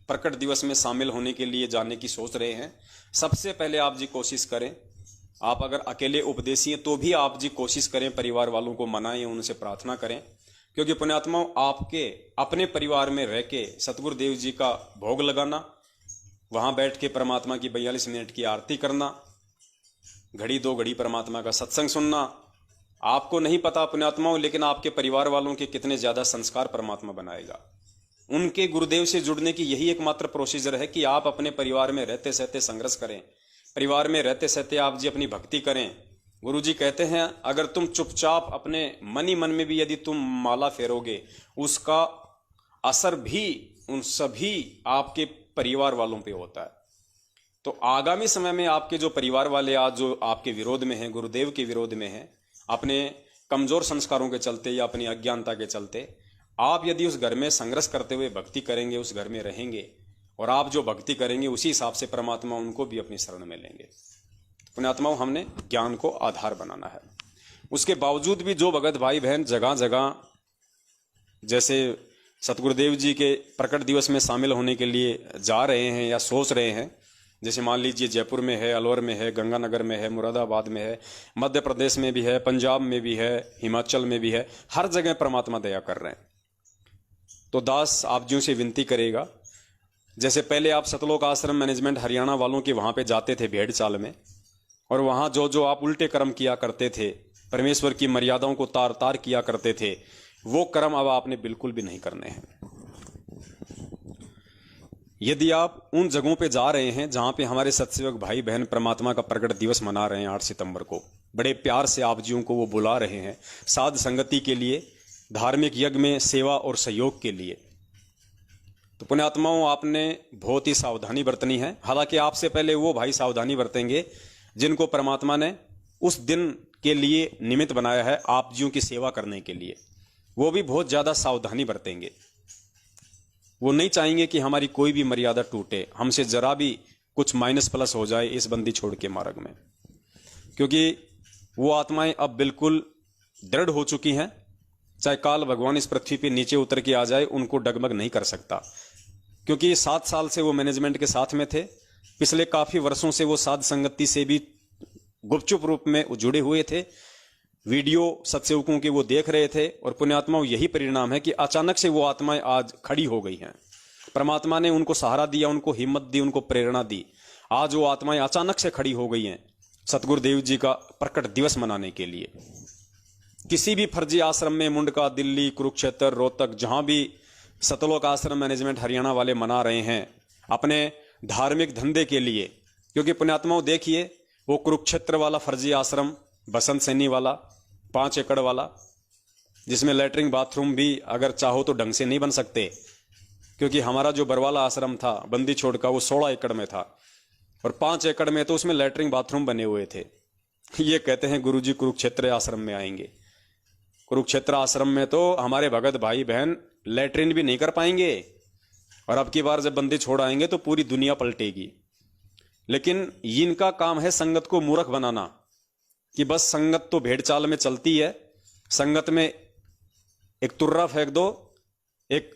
Speaker 1: प्रकट दिवस में शामिल होने के लिए जाने की सोच रहे हैं, सबसे पहले आप जी कोशिश करें, आप अगर अकेले उपदेशी हैं तो भी आप जी कोशिश करें, परिवार वालों को मनाएं, उनसे प्रार्थना करें। क्योंकि पुण्यात्माओं, आपके अपने परिवार में रह के सतगुरुदेव जी का भोग लगाना, वहां बैठ के परमात्मा की 42 मिनट की आरती करना, घड़ी 2 घड़ी परमात्मा का सत्संग सुनना, आपको नहीं पता पुण्यात्माओं, लेकिन आपके परिवार वालों के कितने ज्यादा संस्कार परमात्मा बनाएगा। उनके गुरुदेव से जुड़ने की यही एकमात्र प्रोसीजर है कि आप अपने परिवार में रहते सहते संघर्ष करें, परिवार में रहते सहते आप जी अपनी भक्ति करें। गुरु जी कहते हैं अगर तुम चुपचाप अपने मन ही मन में भी यदि तुम माला फेरोगे, उसका असर भी उन सभी आपके परिवार वालों पे होता है। तो आगामी समय में आपके जो परिवार वाले आज जो आपके विरोध में हैं, गुरुदेव के विरोध में हैं, अपने कमजोर संस्कारों के चलते या अपनी अज्ञानता के चलते, आप यदि उस घर में संघर्ष करते हुए भक्ति करेंगे, उस घर में रहेंगे, और आप जो भक्ति करेंगे उसी हिसाब से परमात्मा उनको भी अपनी शरण में लेंगे। पुण्यात्माओं, हमने ज्ञान को आधार बनाना है। उसके बावजूद भी जो भगत भाई बहन जगह जगह जैसे सतगुरुदेव जी के प्रकट दिवस में शामिल होने के लिए जा रहे हैं या सोच रहे हैं, जैसे मान लीजिए जयपुर में है, अलवर में है, गंगानगर में है, मुरादाबाद में है, मध्य प्रदेश में भी है, पंजाब में भी है, हिमाचल में भी है, हर जगह परमात्मा दया कर रहे हैं। तो दास आप जी से विनती करेगा, जैसे पहले आप सतलोक आश्रम मैनेजमेंट हरियाणा वालों के वहाँ पे जाते थे भेड़ चाल में, और वहाँ जो जो आप उल्टे कर्म किया करते थे, परमेश्वर की मर्यादाओं को तार तार किया करते थे, वो कर्म अब आपने बिल्कुल भी नहीं करने हैं। यदि आप उन जगहों पे जा रहे हैं जहाँ पे हमारे सत्सेवक भाई बहन परमात्मा का प्रकट दिवस मना रहे हैं 8 सितंबर को, बड़े प्यार से आप जियों को वो बुला रहे हैं साध संगति के लिए, धार्मिक यज्ञ में सेवा और सहयोग के लिए, तो पुण्यात्माओं आपने बहुत ही सावधानी बरतनी है। हालांकि आपसे पहले वो भाई सावधानी बरतेंगे जिनको परमात्मा ने उस दिन के लिए निमित्त बनाया है आप जियों की सेवा करने के लिए, वो भी बहुत ज्यादा सावधानी बरतेंगे। वो नहीं चाहेंगे कि हमारी कोई भी मर्यादा टूटे, हमसे जरा भी कुछ माइनस प्लस हो जाए इस बंदी छोड़ के मार्ग में, क्योंकि वो आत्माएं अब बिल्कुल दृढ़ हो चुकी हैं। चाहे काल भगवान इस पृथ्वी पे नीचे उतर के आ जाए, उनको डगमग नहीं कर सकता, क्योंकि 7 साल से वो मैनेजमेंट के साथ में थे। पिछले काफी वर्षों से वो साध संगति से भी गुपचुप रूप में जुड़े हुए थे, वीडियो सत्सेवकों के वो देख रहे थे, और पुण्यात्माओं यही परिणाम है कि अचानक से वो आत्माएं आज खड़ी हो गई हैं। परमात्मा ने उनको सहारा दिया, उनको हिम्मत दी, उनको प्रेरणा दी। आज वो आत्माएं अचानक से खड़ी हो गई हैं सतगुरुदेव जी का प्रकट दिवस मनाने के लिए। किसी भी फर्जी आश्रम में, मुंडका, दिल्ली, कुरुक्षेत्र, रोहतक, जहां भी सतलोक आश्रम मैनेजमेंट हरियाणा वाले मना रहे हैं अपने धार्मिक धंधे के लिए, क्योंकि पुण्यात्माओं देखिए वो कुरुक्षेत्र वाला फर्जी आश्रम, बसंत सैनी वाला 5 एकड़ वाला, जिसमें लैट्रिन बाथरूम भी अगर चाहो तो ढंग से नहीं बन सकते, क्योंकि हमारा जो बरवाला आश्रम था बंदी छोड़ का, वो 16 एकड़ में था, और 5 एकड़ में तो उसमें लैट्रिन बाथरूम बने हुए थे। ये कहते हैं गुरुजी कुरुक्षेत्र आश्रम में आएंगे। कुरुक्षेत्र आश्रम में तो हमारे भगत भाई बहन लैट्रिन भी नहीं कर पाएंगे, और अब की बार जब बंदी छोड़ आएंगे तो पूरी दुनिया पलटेगी। लेकिन इनका काम है संगत को मूर्ख बनाना, कि बस संगत तो भेड़ चाल में चलती है, संगत में एक तुर्रा फेंक दो, एक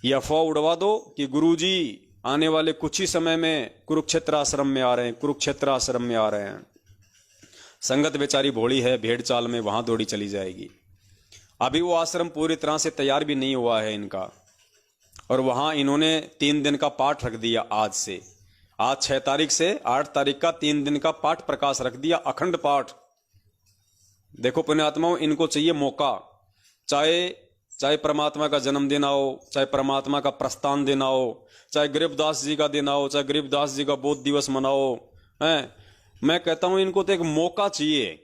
Speaker 1: ये अफवाह उड़वा दो कि गुरुजी आने वाले कुछ ही समय में कुरुक्षेत्र आश्रम में आ रहे हैं, कुरुक्षेत्र आश्रम में आ रहे हैं। संगत बेचारी भोली है, भेड़ चाल में वहां दौड़ी चली जाएगी। अभी वो आश्रम पूरी तरह से तैयार भी नहीं हुआ है इनका, और वहां इन्होंने 3 दिन का पाठ रख दिया। आज 6 तारीख से 8 तारीख का 3 दिन का पाठ प्रकाश रख दिया, अखंड पाठ। देखो पुण्यात्माओं, इनको चाहिए मौका, चाहे परमात्मा का जन्मदिन हो, चाहे परमात्मा का प्रस्थान दिन हो, चाहे गरीबदास जी का दिन हो, चाहे गरीबदास जी का बोध दिवस मनाओ, हैं। मैं कहता हूं इनको तो एक मौका चाहिए,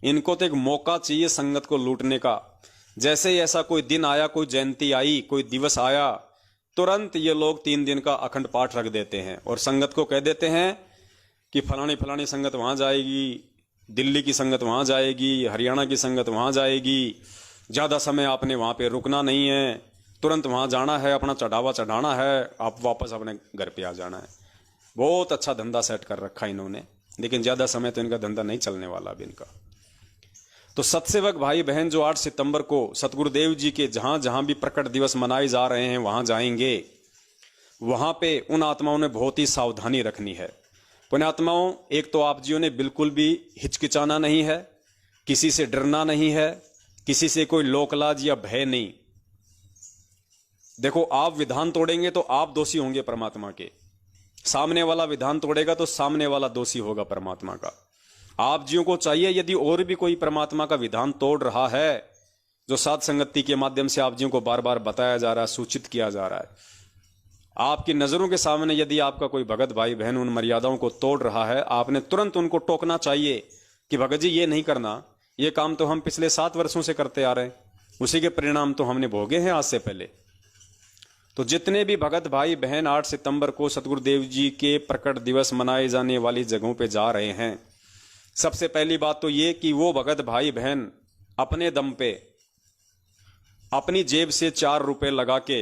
Speaker 1: इनको तो एक मौका चाहिए संगत को लूटने का। जैसे ही ऐसा कोई दिन आया, कोई जयंती आई, कोई दिवस आया, तुरंत ये लोग 3 दिन का अखंड पाठ रख देते हैं और संगत को कह देते हैं कि फलानी संगत वहां जाएगी, दिल्ली की संगत वहां जाएगी, हरियाणा की संगत वहां जाएगी, ज्यादा समय आपने वहां पे रुकना नहीं है, तुरंत वहां जाना है, अपना चढ़ावा चढ़ाना है, आप वापस अपने घर पे आ जाना है। बहुत अच्छा धंधा सेट कर रखा इन्होंने, लेकिन ज्यादा समय तो इनका धंधा नहीं चलने वाला अब इनका। तो सत्सेवक भाई बहन जो 8 सितंबर को सतगुरुदेव जी के जहां जहां भी प्रकट दिवस मनाए जा रहे हैं वहां जाएंगे, वहां पे उन आत्माओं ने बहुत ही सावधानी रखनी है। पुण्यात्माओं, एक तो आप जियों ने बिल्कुल भी हिचकिचाना नहीं है, किसी से डरना नहीं है, किसी से कोई लोकलाज या भय नहीं। देखो, आप विधान तोड़ेंगे तो आप दोषी होंगे परमात्मा के, सामने वाला विधान तोड़ेगा तो सामने वाला दोषी होगा परमात्मा का। आप जियों को चाहिए, यदि और भी कोई परमात्मा का विधान तोड़ रहा है, जो साध संगति के माध्यम से आप जियों को बार बार बताया जा रहा है, सूचित किया जा रहा है, आपकी नजरों के सामने यदि आपका कोई भगत भाई बहन उन मर्यादाओं को तोड़ रहा है, आपने तुरंत उनको टोकना चाहिए कि भगत जी ये नहीं करना, ये काम तो हम पिछले 7 वर्षों से करते आ रहे हैं, उसी के परिणाम तो हमने भोगे हैं आज से पहले। तो जितने भी भगत भाई बहन 8 सितंबर को सतगुरुदेव जी के प्रकट दिवस मनाए जाने वाली जगहों पे जा रहे हैं, सबसे पहली बात तो ये कि वो भगत भाई बहन अपने दम पे अपनी जेब से 4 रुपए लगा के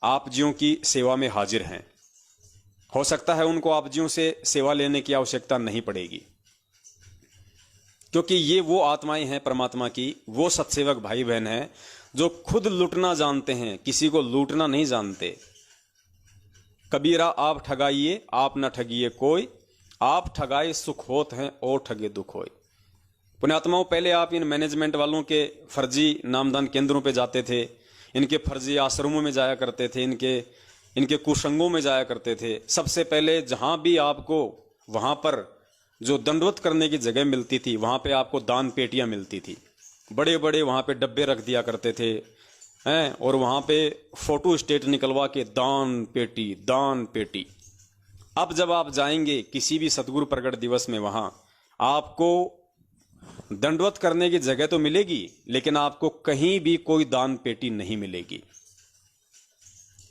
Speaker 1: आप जियों की सेवा में हाजिर हैं। हो सकता है उनको आप जियों से सेवा लेने की आवश्यकता नहीं पड़ेगी, क्योंकि ये वो आत्माएं हैं परमात्मा की, वो सत्सेवक भाई बहन हैं जो खुद लूटना जानते हैं, किसी को लूटना नहीं जानते। कबीरा आप ठगाइए आप न ठगिए कोई, आप ठगाए सुख होत हैं और ठगे दुख होए। पुण्यात्माओं, पहले आप इन मैनेजमेंट वालों के फर्जी नामदान केंद्रों पे जाते थे, इनके फर्जी आश्रमों में जाया करते थे, इनके कुसंगों में जाया करते थे। सबसे पहले जहां भी आपको वहां पर जो दंडवत करने की जगह मिलती थी, वहां पे आपको दान पेटियां मिलती थी। बड़े बड़े वहां पे डब्बे रख दिया करते थे हैं, और वहां पे फोटो स्टेट निकलवा के दान पेटी दान पेटी। अब जब आप जाएंगे किसी भी सतगुरु प्रकट दिवस में, वहां आपको दंडवत करने की जगह तो मिलेगी, लेकिन आपको कहीं भी कोई दान पेटी नहीं मिलेगी,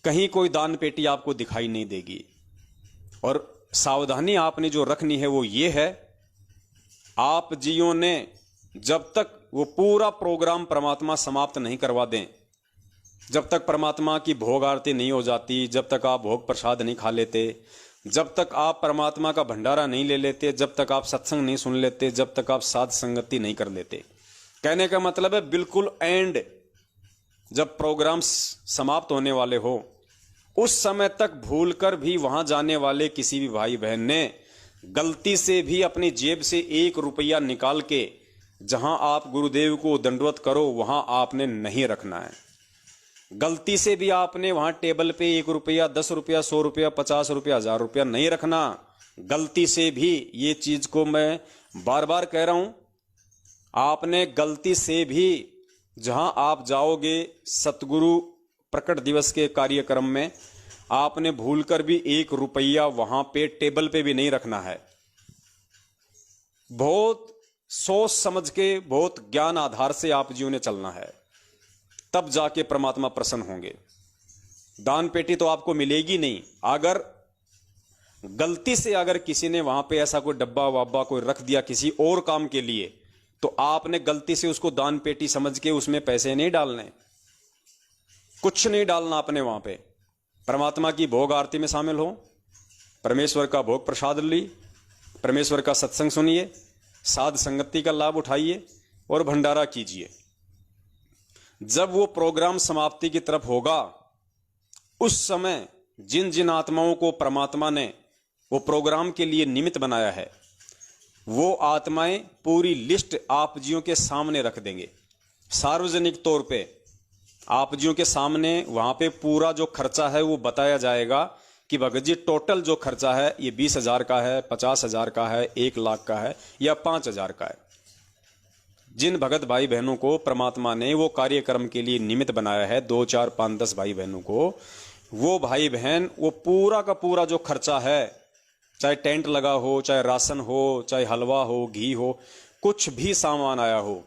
Speaker 1: कहीं कोई दान पेटी आपको दिखाई नहीं देगी। और सावधानी आपने जो रखनी है वो ये है, आप जियों ने जब तक वो पूरा प्रोग्राम परमात्मा समाप्त नहीं करवा दें, जब तक परमात्मा की भोग आरती नहीं हो जाती, जब तक आप भोग प्रसाद नहीं खा लेते, जब तक आप परमात्मा का भंडारा नहीं ले लेते, जब तक आप सत्संग नहीं सुन लेते, जब तक आप साध संगति नहीं कर लेते। कहने का मतलब है बिल्कुल एंड, जब प्रोग्राम समाप्त होने वाले हो उस समय तक भूलकर भी वहां जाने वाले किसी भी भाई बहन ने गलती से भी अपनी जेब से 1 रुपया निकाल के जहां आप गुरुदेव को दंडवत करो वहां आपने नहीं रखना है। गलती से भी आपने वहां टेबल पे 1 रुपया, 10 रुपया, 100 रुपया, 50 रुपया, 1000 रुपया नहीं रखना। गलती से भी, ये चीज को मैं बार बार कह रहा हूं, आपने गलती से भी जहां आप जाओगे सतगुरु प्रकट दिवस के कार्यक्रम में, आपने भूलकर भी 1 रुपया वहां पे टेबल पे भी नहीं रखना है। बहुत सोच समझ के, बहुत ज्ञान आधार से आप जीव ने चलना है, तब जाके परमात्मा प्रसन्न होंगे। दान पेटी तो आपको मिलेगी नहीं। अगर गलती से अगर किसी ने वहां पे ऐसा कोई डब्बा वब्बा कोई रख दिया किसी और काम के लिए, तो आपने गलती से उसको दान पेटी समझ के उसमें पैसे नहीं डालने, कुछ नहीं डालना आपने वहां पे। परमात्मा की भोग आरती में शामिल हो, परमेश्वर का भोग प्रसाद ली, परमेश्वर का सत्संग सुनिए, साध संगति का लाभ उठाइए और भंडारा कीजिए। जब वो प्रोग्राम समाप्ति की तरफ होगा, उस समय जिन जिन आत्माओं को परमात्मा ने वो प्रोग्राम के लिए निमित्त बनाया है, वो आत्माएं पूरी लिस्ट आप जियों के सामने रख देंगे। सार्वजनिक तौर पे आप जियों के सामने वहां पे पूरा जो खर्चा है वो बताया जाएगा कि भगत जी टोटल जो खर्चा है ये 20,000 का है, 50,000 का है, 1 लाख का है या 5,000 का है। जिन भगत भाई बहनों को परमात्मा ने वो कार्यक्रम के लिए निमित्त बनाया है, 2, 4, 5, 10 भाई बहनों को, वो भाई बहन वो पूरा का पूरा जो खर्चा है, चाहे टेंट लगा हो, चाहे राशन हो, चाहे हलवा हो, घी हो, कुछ भी सामान आया हो,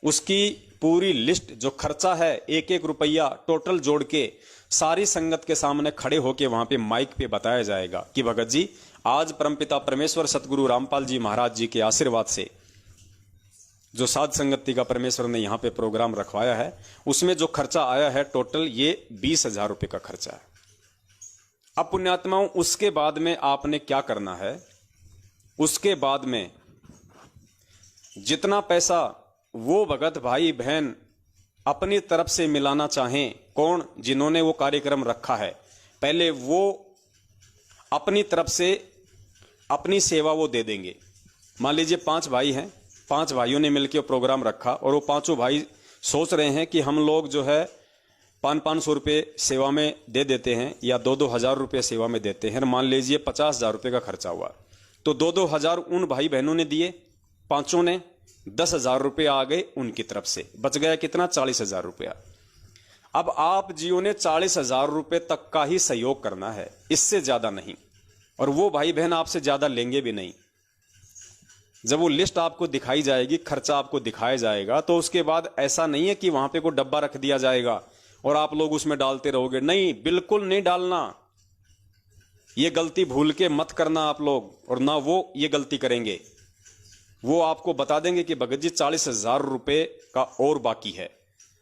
Speaker 1: उसकी पूरी लिस्ट जो खर्चा है 1-1 रुपया टोटल जोड़ के सारी संगत के सामने खड़े होके वहां पे माइक पे बताया जाएगा कि भगत जी आज परमपिता परमेश्वर सतगुरु रामपाल जी महाराज जी के आशीर्वाद से जो साध संगति का परमेश्वर ने यहाँ पे प्रोग्राम रखवाया है, उसमें जो खर्चा आया है टोटल ये 20,000 रुपये का खर्चा है। अब पुण्यात्माओं, उसके बाद में आपने क्या करना है, उसके बाद में जितना पैसा वो भगत भाई बहन अपनी तरफ से मिलाना चाहें, कौन, जिन्होंने वो कार्यक्रम रखा है, पहले वो अपनी तरफ से अपनी सेवा वो दे देंगे। मान लीजिए 5 भाई हैं, 5 भाइयों ने मिलकर प्रोग्राम रखा और वो 5 भाई सोच रहे हैं कि हम लोग जो है 500-500 रुपये सेवा में दे देते हैं या 2-2 हज़ार रुपये सेवा में देते हैं। मान लीजिए 50,000 रुपये का खर्चा हुआ, तो 2-2 हज़ार उन भाई बहनों ने दिए, 5 ने 10,000 रुपये आ गए उनकी तरफ से, बच गया कितना, 40,000 रुपया। अब आप जियो ने 40,000 रुपये तक का ही सहयोग करना है, इससे ज्यादा नहीं, और वो भाई बहन आपसे ज्यादा लेंगे भी नहीं। जब वो लिस्ट आपको दिखाई जाएगी, खर्चा आपको दिखाया जाएगा, तो उसके बाद ऐसा नहीं है कि वहां पे कोई डब्बा रख दिया जाएगा और आप लोग उसमें डालते रहोगे। नहीं, बिल्कुल नहीं डालना। ये गलती भूल के मत करना आप लोग, और ना वो ये गलती करेंगे। वो आपको बता देंगे कि भगत जी 40,000 रुपये का और बाकी है।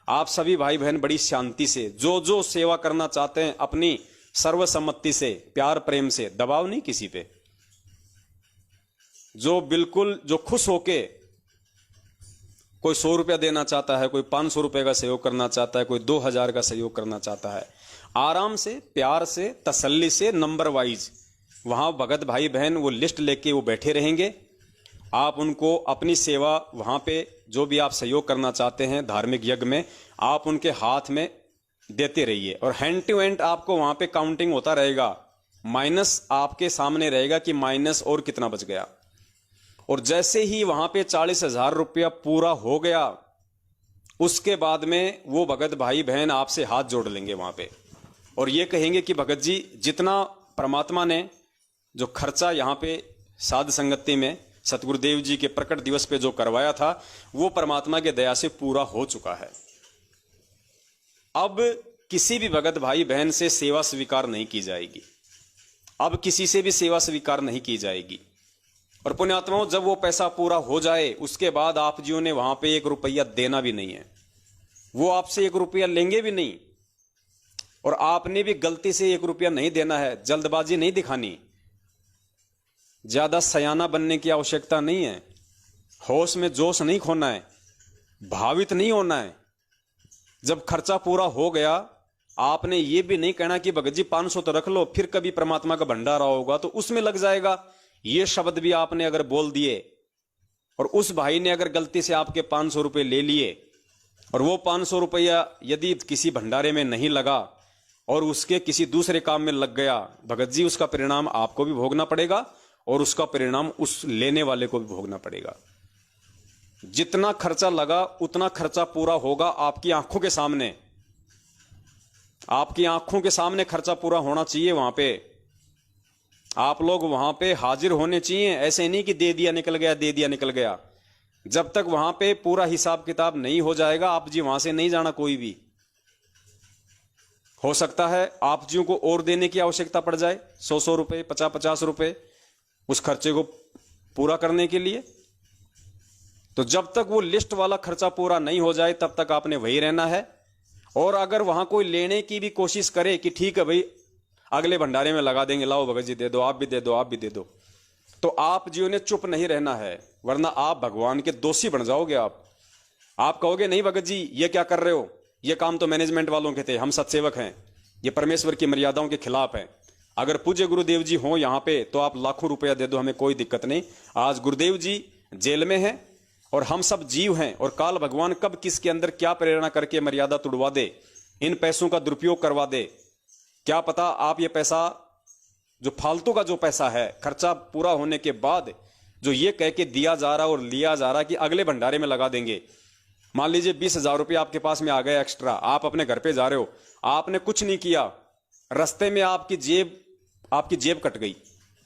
Speaker 1: आप सभी भाई बहन बड़ी शांति से जो जो सेवा करना चाहते हैं अपनी सर्वसम्मति से, प्यार प्रेम से, दबाव नहीं किसी पे, जो बिल्कुल जो खुश होके कोई 100 रुपया देना चाहता है, कोई 500 रुपये का सहयोग करना चाहता है, कोई 2000 का सहयोग करना चाहता है। आराम से, प्यार से, तसल्ली से, नंबर वाइज वहाँ भगत भाई बहन वो लिस्ट लेके वो बैठे रहेंगे। आप उनको अपनी सेवा वहाँ पे जो भी आप सहयोग करना चाहते हैं धार्मिक यज्ञ में, आप उनके हाथ में देते रहिए और हैंड टू हैंड आपको वहाँ पे काउंटिंग होता रहेगा। माइनस आपके सामने रहेगा कि माइनस और कितना बच गया। और जैसे ही वहाँ पे 40,000 रुपया पूरा हो गया, उसके बाद में वो भगत भाई बहन आपसे हाथ जोड़ लेंगे वहाँ पे और ये कहेंगे कि भगत जी, जितना परमात्मा ने जो खर्चा यहाँ पे साध संगति में सतगुरुदेव जी के प्रकट दिवस पे जो करवाया था, वो परमात्मा के दया से पूरा हो चुका है। अब किसी भी भगत भाई बहन से सेवा स्वीकार नहीं की जाएगी। अब किसी से भी सेवा स्वीकार नहीं की जाएगी। और पुण्यात्माओं, जब वो पैसा पूरा हो जाए उसके बाद आप जियों ने वहां पे 1 रुपया देना भी नहीं है, वो आपसे 1 रुपया लेंगे भी नहीं। और आपने भी गलती से 1 रुपया नहीं देना है। जल्दबाजी नहीं दिखानी, ज्यादा सयाना बनने की आवश्यकता नहीं है, होश में जोश नहीं खोना है, भावित नहीं होना है। जब खर्चा पूरा हो गया, आपने ये भी नहीं कहना कि भगत जी 500 तो रख लो, फिर कभी परमात्मा का भंडारा होगा तो उसमें लग जाएगा। ये शब्द भी आपने अगर बोल दिए और उस भाई ने अगर गलती से आपके 500 रुपये ले लिए और वो 500 रुपया यदि किसी भंडारे में नहीं लगा और उसके किसी दूसरे काम में लग गया, भगत जी उसका परिणाम आपको भी भोगना पड़ेगा और उसका परिणाम उस लेने वाले को भी भोगना पड़ेगा। जितना खर्चा लगा उतना खर्चा पूरा होगा आपकी आंखों के सामने। आपकी आंखों के सामने खर्चा पूरा होना चाहिए। वहां पे आप लोग वहां पे हाजिर होने चाहिए। ऐसे नहीं कि दे दिया निकल गया, दे दिया निकल गया। जब तक वहां पे पूरा हिसाब किताब नहीं हो जाएगा, आप जी वहां से नहीं जाना। कोई भी हो सकता है आप जियों को और देने की आवश्यकता पड़ जाए, 100 रुपए, 50 रुपए उस खर्चे को पूरा करने के लिए। तो जब तक वो लिस्ट वाला खर्चा पूरा नहीं हो जाए तब तक आपने वही रहना है। और अगर वहां कोई लेने की भी कोशिश करे कि ठीक है भाई अगले भंडारे में लगा देंगे, लाओ भगत जी दे दो, आप भी दे दो, आप भी दे दो, तो आप जियों ने चुप नहीं रहना है, वरना आप भगवान के दोषी बन जाओगे। आप कहोगे नहीं भगत जी ये क्या कर रहे हो, ये काम तो मैनेजमेंट वालों के थे, हम सत्सेवक हैं, ये परमेश्वर की मर्यादाओं के खिलाफ है। अगर पूज्य गुरुदेव जी हो यहाँ पे तो आप लाखों रुपया दे दो, हमें कोई दिक्कत नहीं। आज गुरुदेव जी जेल में हैं और हम सब जीव हैं और काल भगवान कब किसके अंदर क्या प्रेरणा करके मर्यादा तुड़वा दे, इन पैसों का दुरुपयोग करवा दे। क्या पता आप ये पैसा जो फालतू का जो पैसा है खर्चा पूरा होने के बाद जो ये कह के दिया जा रहा और लिया जा रहा कि अगले भंडारे में लगा देंगे। मान लीजिए 20,000 रुपये आपके पास में आ गए एक्स्ट्रा, आप अपने घर पे जा रहे हो, आपने कुछ नहीं किया, रास्ते में आपकी जेब कट गई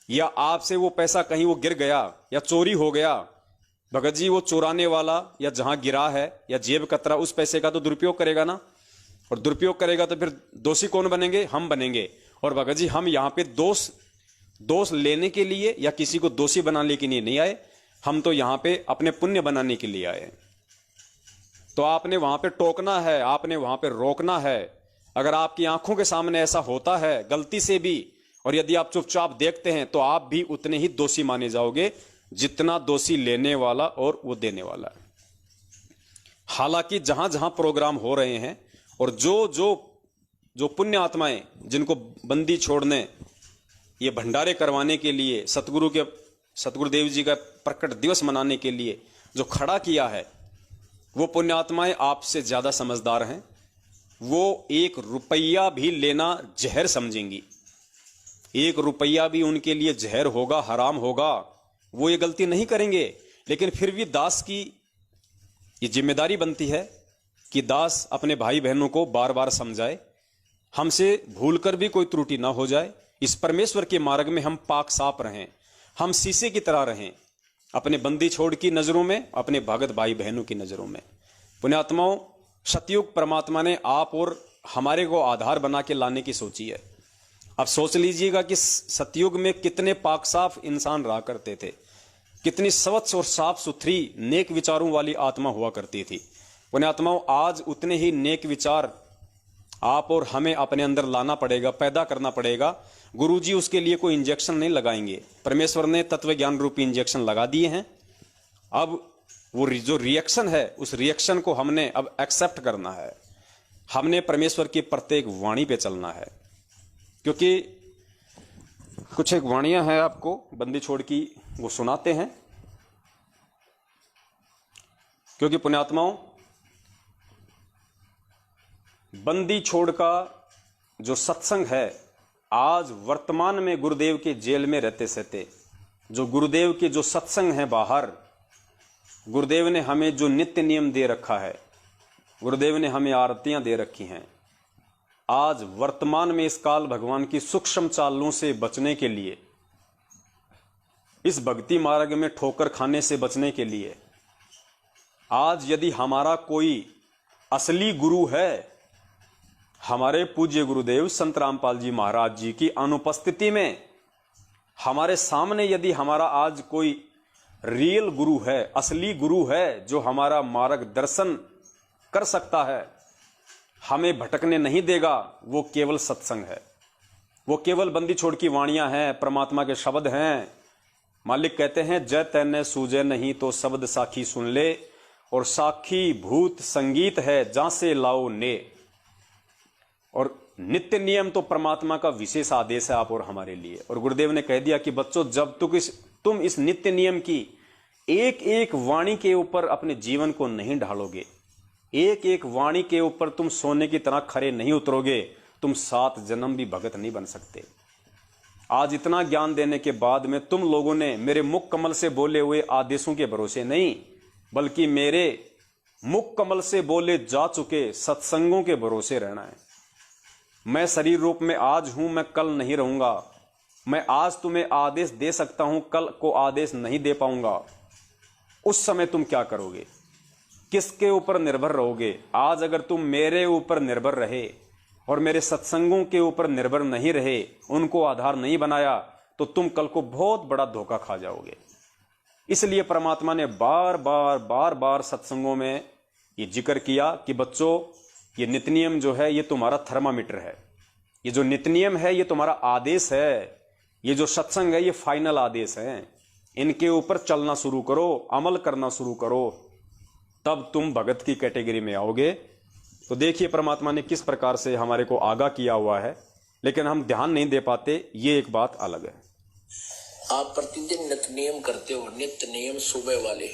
Speaker 1: या आपसे वो पैसा कहीं वो गिर गया या चोरी हो गया, भगत जी वो चुराने वाला या जहां गिरा है या जेब कतरा उस पैसे का तो दुरुपयोग करेगा ना, और दुरुपयोग करेगा तो फिर दोषी कौन बनेंगे? हम बनेंगे। और भगत जी हम यहाँ पे दोष लेने के लिए या किसी को दोषी बनाने के लिए नहीं आए, हम तो यहाँ पे अपने पुण्य बनाने के लिए आए। तो आपने वहां पे टोकना है, आपने वहां पे रोकना है। अगर आपकी आंखों के सामने ऐसा होता है गलती से भी, और यदि आप चुपचाप देखते हैं तो आप भी उतने ही दोषी माने जाओगे जितना दोषी लेने वाला और वो देने वाला है। हालांकि जहां जहां प्रोग्राम हो रहे हैं और जो पुण्य आत्माएं जिनको बंदी छोड़ने ये भंडारे करवाने के लिए सतगुरुदेव जी का प्रकट दिवस मनाने के लिए जो खड़ा किया है, वो पुण्य आत्माएं आपसे ज्यादा समझदार हैं। वो 1 रुपया भी लेना जहर समझेंगी, 1 रुपया भी उनके लिए जहर होगा, हराम होगा। वो ये गलती नहीं करेंगे, लेकिन फिर भी दास की ये जिम्मेदारी बनती है कि दास अपने भाई बहनों को बार बार समझाए, हमसे भूलकर भी कोई त्रुटि ना हो जाए। इस परमेश्वर के मार्ग में हम पाक साफ रहें, हम शीशे की तरह रहें, अपने बंदी छोड़ की नजरों में, अपने भगत भाई बहनों की नजरों में। पुण्यात्माओं, सतयुग परमात्मा ने आप और हमारे को आधार बना के लाने की सोची है। अब सोच लीजिएगा कि सतयुग में कितने पाक साफ इंसान रहा करते थे, कितनी स्वच्छ और साफ सुथरी नेक विचारों वाली आत्मा हुआ करती थी। पुण्यात्माओं, आज उतने ही नेक विचार आप और हमें अपने अंदर लाना पड़ेगा, पैदा करना पड़ेगा। गुरुजी उसके लिए कोई इंजेक्शन नहीं लगाएंगे, परमेश्वर ने तत्व ज्ञान रूपी इंजेक्शन लगा दिए हैं। अब वो जो रिएक्शन है, उस रिएक्शन को हमने अब एक्सेप्ट करना है। हमने परमेश्वर की प्रत्येक वाणी पे चलना है। क्योंकि कुछ एक वाणियां हैं आपको बंदी छोड़ की, वो सुनाते हैं। क्योंकि पुण्यात्माओं, बंदी छोड़ का जो सत्संग है, आज वर्तमान में गुरुदेव के जेल में रहते सहते जो गुरुदेव के जो सत्संग है बाहर, गुरुदेव ने हमें जो नित्य नियम दे रखा है, गुरुदेव ने हमें आरतियां दे रखी हैं, आज वर्तमान में इस काल भगवान की सूक्ष्म चालों से बचने के लिए, इस भक्ति मार्ग में ठोकर खाने से बचने के लिए, आज यदि हमारा कोई असली गुरु है, हमारे पूज्य गुरुदेव संत रामपाल जी महाराज जी की अनुपस्थिति में हमारे सामने यदि हमारा आज कोई रियल गुरु है, असली गुरु है, जो हमारा मार्गदर्शन कर सकता है, हमें भटकने नहीं देगा, वो केवल सत्संग है। वो केवल बंदी छोड़ की वाणियां हैं, परमात्मा के शब्द हैं। मालिक कहते हैं, जय तैने सूझे नहीं तो शब्द साखी सुन ले, और साखी भूत संगीत है जहां से लाओ ने। और नित्य नियम तो परमात्मा का विशेष आदेश है आप और हमारे लिए। और गुरुदेव ने कह दिया कि बच्चों, जब तुम इस नित्य नियम की एक एक वाणी के ऊपर अपने जीवन को नहीं ढालोगे, एक एक वाणी के ऊपर तुम सोने की तरह खरे नहीं उतरोगे, तुम 7 जन्म भी भगत नहीं बन सकते। आज इतना ज्ञान देने के बाद में तुम लोगों ने मेरे मुख कमल से बोले हुए आदेशों के भरोसे नहीं, बल्कि मेरे मुख कमल से बोले जा चुके सत्संगों के भरोसे रहना है। मैं शरीर रूप में आज हूं, मैं कल नहीं रहूंगा। मैं आज तुम्हें आदेश दे सकता हूं, कल को आदेश नहीं दे पाऊंगा। उस समय तुम क्या करोगे? किसके ऊपर निर्भर रहोगे? आज अगर तुम मेरे ऊपर निर्भर रहे और मेरे सत्संगों के ऊपर निर्भर नहीं रहे, उनको आधार नहीं बनाया, तो तुम कल को बहुत बड़ा धोखा खा जाओगे। इसलिए परमात्मा ने बार बार सत्संगों में ये जिक्र किया कि बच्चों, ये नित्य नियम जो है, ये तुम्हारा थर्मामीटर है। ये जो नित्य नियम है, ये तुम्हारा आदेश है। ये जो सत्संग है, ये फाइनल आदेश है। इनके ऊपर चलना शुरू करो, अमल करना शुरू करो, तब तुम भगत की कैटेगरी में आओगे। तो देखिए परमात्मा ने किस प्रकार से हमारे को आगाह किया हुआ है, लेकिन हम ध्यान नहीं दे पाते, ये एक बात अलग है।
Speaker 2: आप प्रतिदिन नित्य नियम करते हो, नित्य नियम सुबह वाले,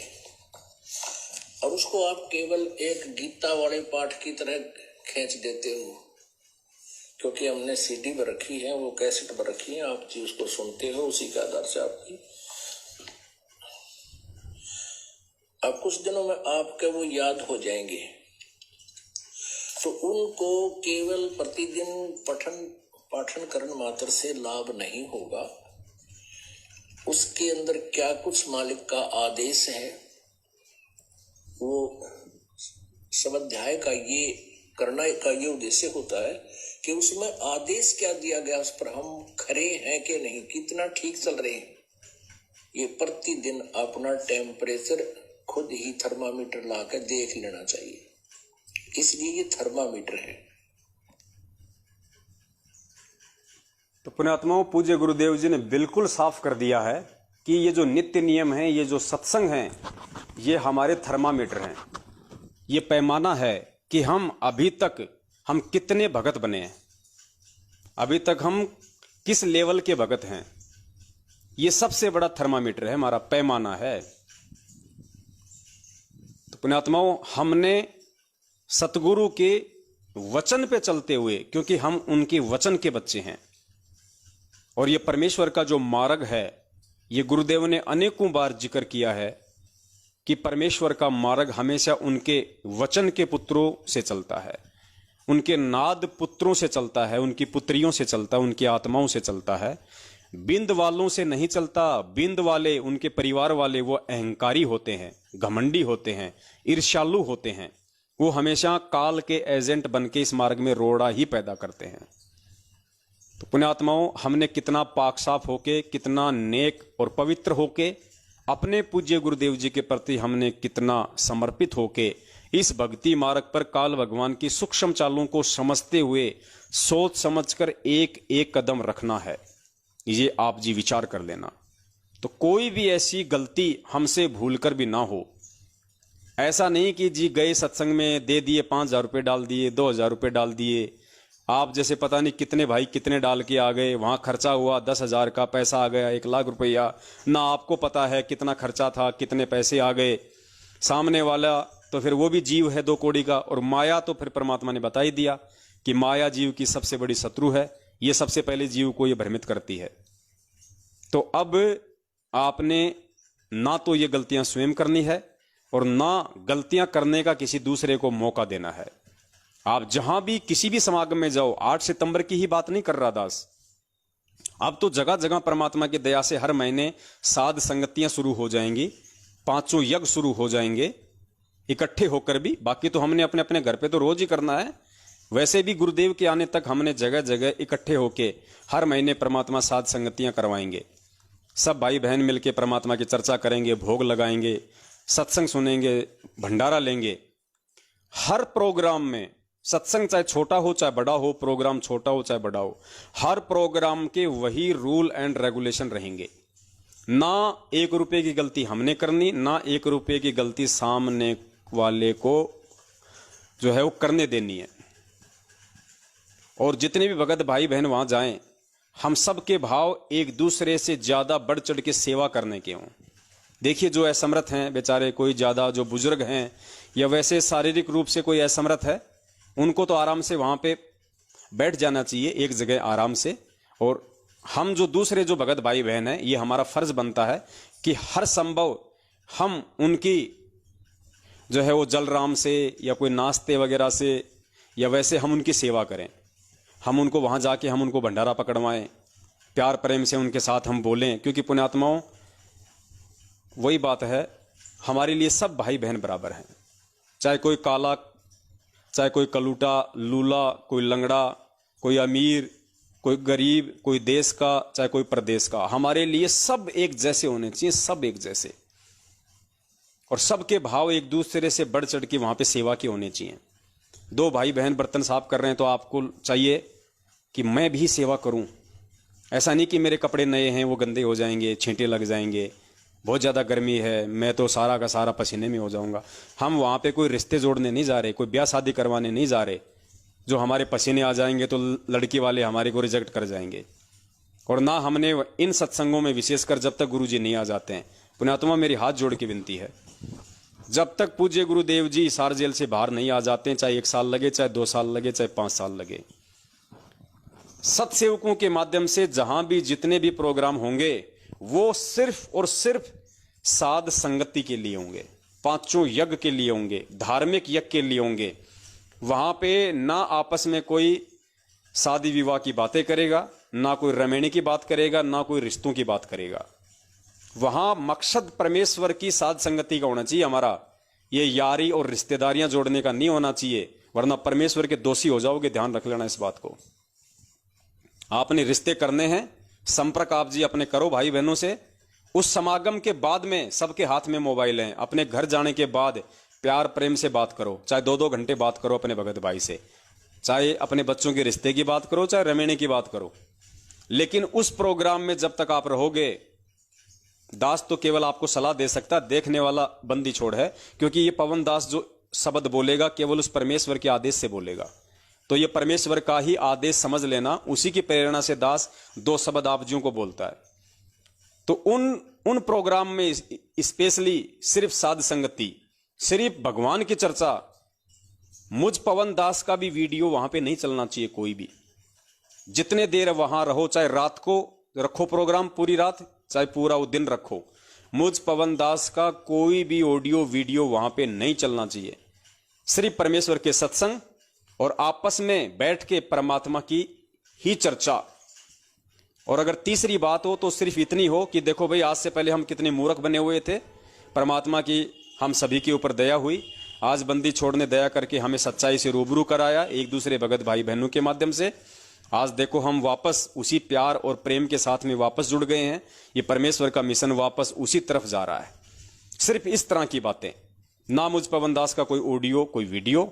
Speaker 2: और उसको आप केवल एक गीता वाले पाठ की तरह खींच देते हो, क्योंकि हमने सीडी पर रखी है, वो कैसेट पर रखी है, आप जी उसको सुनते हो, उसी के आधार से आपकी अब कुछ दिनों में आपके वो याद हो जाएंगे। तो उनको केवल प्रतिदिन पाठन करने मात्र से लाभ नहीं होगा। उसके अंदर क्या कुछ मालिक का आदेश है, वो स्वाध्याय का ये करना का ये उद्देश्य होता है कि उसमें आदेश क्या दिया गया, उस पर हम खरे हैं कि नहीं, कितना ठीक चल रहे हैं। ये प्रतिदिन अपना टेम्परेचर खुद ही थर्मामीटर लाकर देख लेना चाहिए, इसलिए ये थर्मामीटर है।
Speaker 1: तो पुण्यात्माओं, पूज्य गुरुदेव जी ने बिल्कुल साफ कर दिया है कि ये जो नित्य नियम है, ये जो सत्संग है, ये हमारे थर्मामीटर हैं। ये पैमाना है कि हम अभी तक हम कितने भगत बने हैं, अभी तक हम किस लेवल के भगत हैं। ये सबसे बड़ा थर्मामीटर है, हमारा पैमाना है। तो पुण्यात्माओं, हमने सतगुरु के वचन पे चलते हुए, क्योंकि हम उनके वचन के बच्चे हैं, और ये परमेश्वर का जो मार्ग है, ये गुरुदेव ने अनेकों बार जिक्र किया है कि परमेश्वर का मार्ग हमेशा उनके वचन के पुत्रों से चलता है, उनके नाद पुत्रों से चलता है, उनकी पुत्रियों से चलता है, उनकी आत्माओं से चलता है। बिंद वालों से नहीं चलता। बिंद वाले, उनके परिवार वाले, वो अहंकारी होते हैं, घमंडी होते हैं, ईर्ष्यालु होते हैं। वो हमेशा काल के एजेंट बन के इस मार्ग में रोड़ा ही पैदा करते हैं। तो पुण्यात्माओं, हमने कितना पाक साफ होके, कितना नेक और पवित्र होके, अपने पूज्य गुरुदेव जी के प्रति हमने कितना समर्पित होके इस भक्ति मार्ग पर काल भगवान की सूक्ष्म चालों को समझते हुए सोच समझकर एक एक कदम रखना है, ये आप जी विचार कर लेना। तो कोई भी ऐसी गलती हमसे भूलकर भी ना हो, ऐसा नहीं कि जी गए सत्संग में दे दिए 5,000 रुपये डाल दिए, 2,000 रुपये डाल दिए, आप जैसे पता नहीं कितने भाई कितने डाल के आ गए, वहाँ खर्चा हुआ 10,000 का, पैसा आ गया 1,00,000 रुपया, ना आपको पता है कितना खर्चा था, कितने पैसे आ गए। सामने वाला तो फिर वो भी जीव है 2 कौड़ी का, और माया तो फिर परमात्मा ने बता ही दिया कि माया जीव की सबसे बड़ी शत्रु है, ये सबसे पहले जीव को ये भ्रमित करती है। तो अब आपने ना तो ये गलतियां स्वयं करनी है और ना गलतियां करने का किसी दूसरे को मौका देना है। आप जहां भी किसी भी समागम में जाओ, 8 सितंबर की ही बात नहीं कर रहा दास, अब तो जगह जगह परमात्मा की दया से हर महीने साध संगतियां शुरू हो जाएंगी, 5 यज्ञ शुरू हो जाएंगे इकट्ठे होकर भी। बाकी तो हमने अपने अपने घर पे तो रोज ही करना है, वैसे भी गुरुदेव के आने तक हमने जगह जगह इकट्ठे होके हर महीने परमात्मा साध संगतियां करवाएंगे। सब भाई बहन मिलके परमात्मा की चर्चा करेंगे, भोग लगाएंगे, सत्संग सुनेंगे, भंडारा लेंगे। हर प्रोग्राम में सत्संग चाहे छोटा हो चाहे बड़ा हो, प्रोग्राम छोटा हो चाहे बड़ा हो, हर प्रोग्राम के वही रूल एंड रेगुलेशन रहेंगे। ना 1 रुपये की गलती हमने करनी, ना 1 रुपये की गलती सामने वाले को जो है वो करने देनी है। और जितने भी भगत भाई बहन वहां जाएं, हम सबके भाव एक दूसरे से ज्यादा बढ़ चढ़ के सेवा करने के हों। देखिए जो असमर्थ हैं बेचारे, कोई ज्यादा जो बुजुर्ग हैं या वैसे शारीरिक रूप से कोई असमर्थ है, उनको तो आराम से वहां पे बैठ जाना चाहिए एक जगह आराम से। और हम जो दूसरे जो भगत भाई बहन हैं, ये हमारा फर्ज बनता है कि हर संभव हम उनकी जो है वो जलराम से या कोई नाश्ते वगैरह से या वैसे हम उनकी सेवा करें। हम उनको वहां जाके हम उनको भंडारा पकड़वाएं, प्यार प्रेम से उनके साथ हम बोलें, क्योंकि पुण्यात्माओं वही बात है, हमारे लिए सब भाई बहन बराबर हैं। चाहे कोई काला, चाहे कोई कलूटा लूला, कोई लंगड़ा, कोई अमीर, कोई गरीब, कोई देश का चाहे कोई प्रदेश का, हमारे लिए सब एक जैसे होने चाहिए, सब एक जैसे। और सबके भाव एक दूसरे से बढ़ चढ़ के वहां पे सेवा के होने चाहिए। 2 भाई बहन बर्तन साफ कर रहे हैं तो आपको चाहिए कि मैं भी सेवा करूं। ऐसा नहीं कि मेरे कपड़े नए हैं वो गंदे हो जाएंगे, छींटे लग जाएंगे, बहुत ज़्यादा गर्मी है, मैं तो सारा का सारा पसीने में हो जाऊंगा। हम वहाँ पे कोई रिश्ते जोड़ने नहीं जा रहे, कोई ब्याह शादी करवाने नहीं जा रहे, जो हमारे पसीने आ जाएंगे तो लड़की वाले हमारे को रिजेक्ट कर जाएंगे। और ना हमने इन सत्संगों में विशेषकर जब तक गुरु जी नहीं आ जाते हैं, पुण्यात्मा मेरी हाथ जोड़ के विनती है, जब तक पूज्य गुरुदेव जी हिसार जेल से बाहर नहीं आ जाते हैं, चाहे 1 साल लगे, चाहे 2 साल लगे, चाहे 5 साल लगे, सत्सेवकों के माध्यम से जहां भी जितने भी प्रोग्राम होंगे वो सिर्फ और सिर्फ साध संगति के लिए होंगे, 5 यज्ञ के लिए होंगे, धार्मिक यज्ञ के लिए होंगे। वहां पे ना आपस में कोई शादी विवाह की बातें करेगा, ना कोई रमेणी की बात करेगा, ना कोई रिश्तों की बात करेगा। वहां मकसद परमेश्वर की साध संगति का होना चाहिए हमारा, ये यारी और रिश्तेदारियां जोड़ने का नहीं होना चाहिए, वरना परमेश्वर के दोषी हो जाओगे। ध्यान रख लेना इस बात को। आपने रिश्ते करने हैं, संपर्क आप जी अपने करो भाई बहनों से। उस समागम के बाद में सबके हाथ में मोबाइल हैं, अपने घर जाने के बाद प्यार प्रेम से बात करो, चाहे 2-2 घंटे बात करो अपने भगत भाई से, चाहे अपने बच्चों के रिश्ते की बात करो, चाहे रमेणे की बात करो। लेकिन उस प्रोग्राम में जब तक आप रहोगे, दास तो केवल आपको सलाह दे सकता, देखने वाला बंदी छोड़ है, क्योंकि ये पवन दास जो शब्द बोलेगा केवल उस परमेश्वर के आदेश से बोलेगा। तो ये परमेश्वर का ही आदेश समझ लेना, उसी की प्रेरणा से दास 2 शब्द आप जियों को बोलता है। तो उन प्रोग्राम में स्पेशली सिर्फ साध संगति, सिर्फ भगवान की चर्चा, मुझ पवन दास का भी वीडियो वहां पे नहीं चलना चाहिए कोई भी। जितने देर वहां रहो, चाहे रात को रखो प्रोग्राम पूरी रात, चाहे पूरा वो दिन रखो, मुझ पवन दास का कोई भी ऑडियो वीडियो वहां पे नहीं चलना चाहिए। सिर्फ परमेश्वर के सत्संग और आपस में बैठ के परमात्मा की ही चर्चा। और अगर तीसरी बात हो तो सिर्फ इतनी हो कि देखो भाई, आज से पहले हम कितने मूर्ख बने हुए थे, परमात्मा की हम सभी के ऊपर दया हुई, आज बंदी छोड़ने दया करके हमें सच्चाई से रूबरू कराया एक दूसरे भगत भाई बहनों के माध्यम से। आज देखो हम वापस उसी प्यार और प्रेम के साथ में वापस जुड़ गए हैं, ये परमेश्वर का मिशन वापस उसी तरफ जा रहा है। सिर्फ इस तरह की बातें, ना मुझ पवन दास का कोई ऑडियो कोई वीडियो,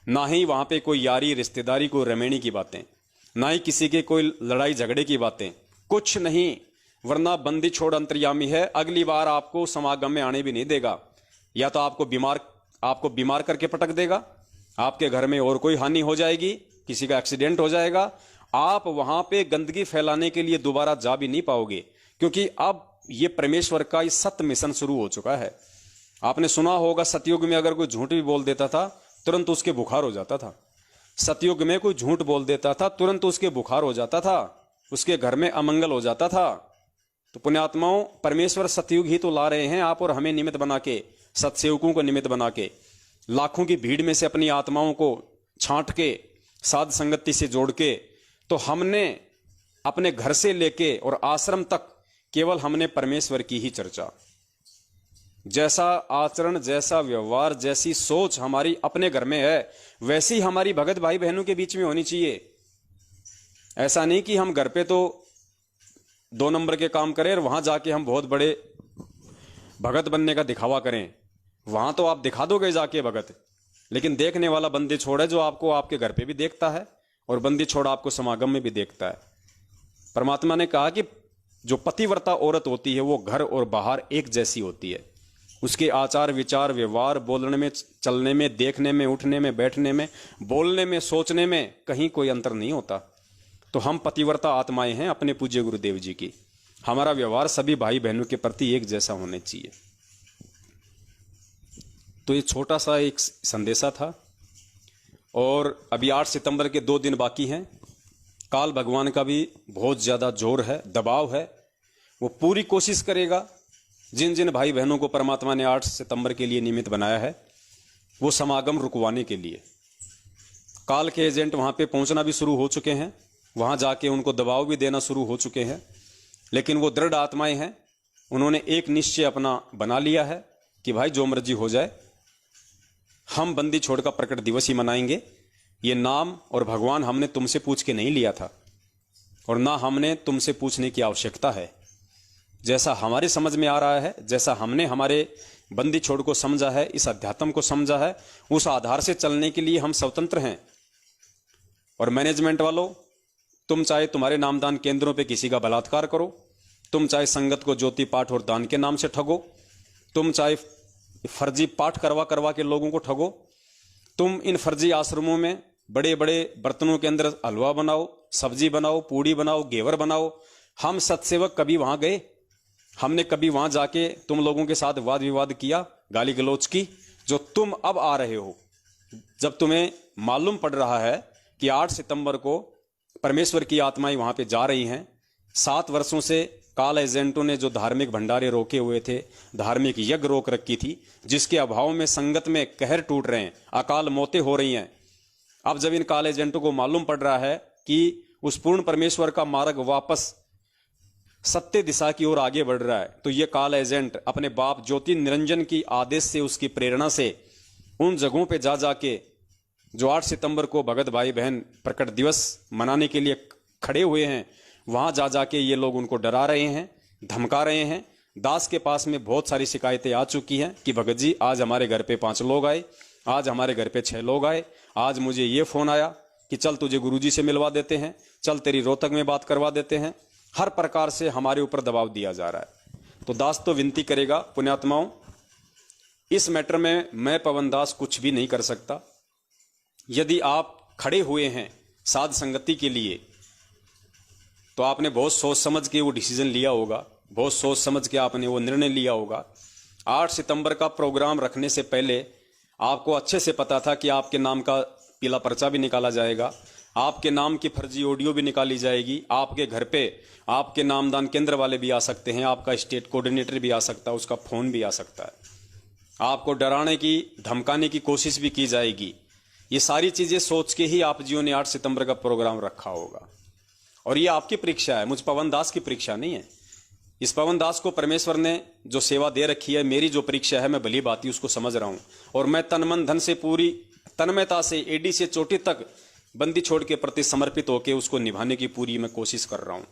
Speaker 1: ना ही वहां पे कोई यारी रिश्तेदारी कोई रमेणी की बातें, ना ही किसी के कोई लड़ाई झगड़े की बातें, कुछ नहीं। वरना बंदी छोड़ अंतर्यामी है, अगली बार आपको समागम में आने भी नहीं देगा, या तो आपको बीमार आपको बीमार करके पटक देगा, आपके घर में और कोई हानि हो जाएगी, किसी का एक्सीडेंट हो जाएगा, आप वहां पे गंदगी फैलाने के लिए दोबारा जा भी नहीं पाओगे, क्योंकि अब ये परमेश्वर का इस सत्य मिशन शुरू हो चुका है। आपने सुना होगा सतयुग में अगर कोई झूठ भी बोल देता था तुरंत उसके बुखार हो जाता था। सतयुग में कोई झूठ बोल देता था तुरंत उसके बुखार हो जाता था, उसके घर में अमंगल हो जाता था। तो पुण्यात्माओं, परमेश्वर सतयुग ही तो ला रहे हैं, आप और हमें निमित्त बना के, सत्सेवकों को निमित्त बना के, लाखों की भीड़ में से अपनी आत्माओं को छांट के, साध संगति से जोड़ के। तो हमने अपने घर से लेके और आश्रम तक केवल हमने परमेश्वर की ही चर्चा, जैसा आचरण, जैसा व्यवहार, जैसी सोच हमारी अपने घर में है, वैसी हमारी भगत भाई बहनों के बीच में होनी चाहिए। ऐसा नहीं कि हम घर पे तो 2 नंबर के काम करें और वहां जाके हम बहुत बड़े भगत बनने का दिखावा करें। वहां तो आप दिखा दोगे जाके भगत, लेकिन देखने वाला बंदी छोड़ है जो आपको आपके घर पे भी देखता है और बंदी छोड़ आपको समागम में भी देखता है। परमात्मा ने कहा कि जो पतिव्रता औरत होती है वो घर और बाहर एक जैसी होती है। उसके आचार विचार व्यवहार, बोलने में, चलने में, देखने में, उठने में, बैठने में, बोलने में, सोचने में कहीं कोई अंतर नहीं होता। तो हम पतिव्रता आत्माएं हैं अपने पूज्य गुरुदेव जी की। हमारा व्यवहार सभी भाई बहनों के प्रति एक जैसा होने चाहिए। तो ये छोटा सा एक संदेशा था। और अभी 8 सितंबर के 2 दिन बाकी हैं। काल भगवान का भी बहुत ज्यादा जोर है, दबाव है। वो पूरी कोशिश करेगा जिन जिन भाई बहनों को परमात्मा ने 8 सितंबर के लिए निमित्त बनाया है वो समागम रुकवाने के लिए। काल के एजेंट वहां पे पहुंचना भी शुरू हो चुके हैं, वहां जाके उनको दबाव भी देना शुरू हो चुके हैं। लेकिन वो दृढ़ आत्माएं हैं, उन्होंने एक निश्चय अपना बना लिया है कि भाई जो मर्जी हो जाए, हम बंदी छोड़ का प्रकट दिवस ही मनाएंगे। ये नाम और भगवान हमने तुमसे पूछ के नहीं लिया था और ना हमने तुमसे पूछने की आवश्यकता है। जैसा हमारे समझ में आ रहा है, जैसा हमने हमारे बंदी छोड़ को समझा है, इस अध्यात्म को समझा है, उस आधार से चलने के लिए हम स्वतंत्र हैं। और मैनेजमेंट वालों, तुम चाहे तुम्हारे नामदान केंद्रों पे किसी का बलात्कार करो, तुम चाहे संगत को ज्योति पाठ और दान के नाम से ठगो, तुम चाहे फर्जी पाठ करवा करवा के लोगों को ठगो, तुम इन फर्जी आश्रमों में बड़े बड़े बर्तनों के अंदर हलवा बनाओ, सब्जी बनाओ, पूड़ी बनाओ, घेवर बनाओ। हम सत्सेवक कभी वहां गए? हमने कभी वहां जाके तुम लोगों के साथ वाद विवाद किया, गाली गलौज की? जो तुम अब आ रहे हो, जब तुम्हें मालूम पड़ रहा है कि 8 सितंबर को परमेश्वर की आत्माएं वहां पे जा रही हैं। 7 वर्षों से काल एजेंटों ने जो धार्मिक भंडारे रोके हुए थे, धार्मिक यज्ञ रोक रखी थी, जिसके अभाव में संगत में कहर टूट रहे हैं, अकाल मौतें हो रही हैं। अब जब इन काल एजेंटों को मालूम पड़ रहा है कि उस पूर्ण परमेश्वर का मार्ग वापस सत्य दिशा की ओर आगे बढ़ रहा है, तो ये काल एजेंट अपने बाप ज्योति निरंजन की आदेश से, उसकी प्रेरणा से उन जगहों पे जा जाके जो 8 सितंबर को भगत भाई बहन प्रकट दिवस मनाने के लिए खड़े हुए हैं, वहां जा जाके ये लोग उनको डरा रहे हैं, धमका रहे हैं। दास के पास में बहुत सारी शिकायतें आ चुकी हैं कि भगत जी आज हमारे घर पे 5 लोग आए, आज हमारे घर पे 6 लोग आए, आज मुझे ये फोन आया कि चल तुझे गुरुजी से मिलवा देते हैं, चल तेरी रोहतक में बात करवा देते हैं। हर प्रकार से हमारे ऊपर दबाव दिया जा रहा है। तो दास तो विनती करेगा, पुण्यात्माओं, इस मैटर में मैं पवन दास कुछ भी नहीं कर सकता। यदि आप खड़े हुए हैं साध संगति के लिए तो आपने बहुत सोच समझ के वो डिसीजन लिया होगा, बहुत सोच समझ के आपने वो निर्णय लिया होगा। 8 सितंबर का प्रोग्राम रखने से पहले आपको अच्छे से पता था कि आपके नाम का पीला पर्चा भी निकाला जाएगा, आपके नाम की फर्जी ऑडियो भी निकाली जाएगी, आपके घर पे आपके नामदान केंद्र वाले भी आ सकते हैं, आपका स्टेट कोऑर्डिनेटर भी आ सकता है, उसका फोन भी आ सकता है, आपको डराने की धमकाने की कोशिश भी की जाएगी। ये सारी चीजें सोच के ही आप जियो ने 8 सितंबर का प्रोग्राम रखा होगा। और ये आपकी परीक्षा है, मुझ पवन दास की परीक्षा नहीं है। इस पवन दास को परमेश्वर ने जो सेवा दे रखी है, मेरी जो परीक्षा है, मैं भली भांति उसको समझ रहा हूं और मैं तन मन धन से पूरी तन्मयता से एडी से चोटी तक बंदी छोड़ के प्रति समर्पित होकर उसको निभाने की पूरी मैं कोशिश कर रहा हूं।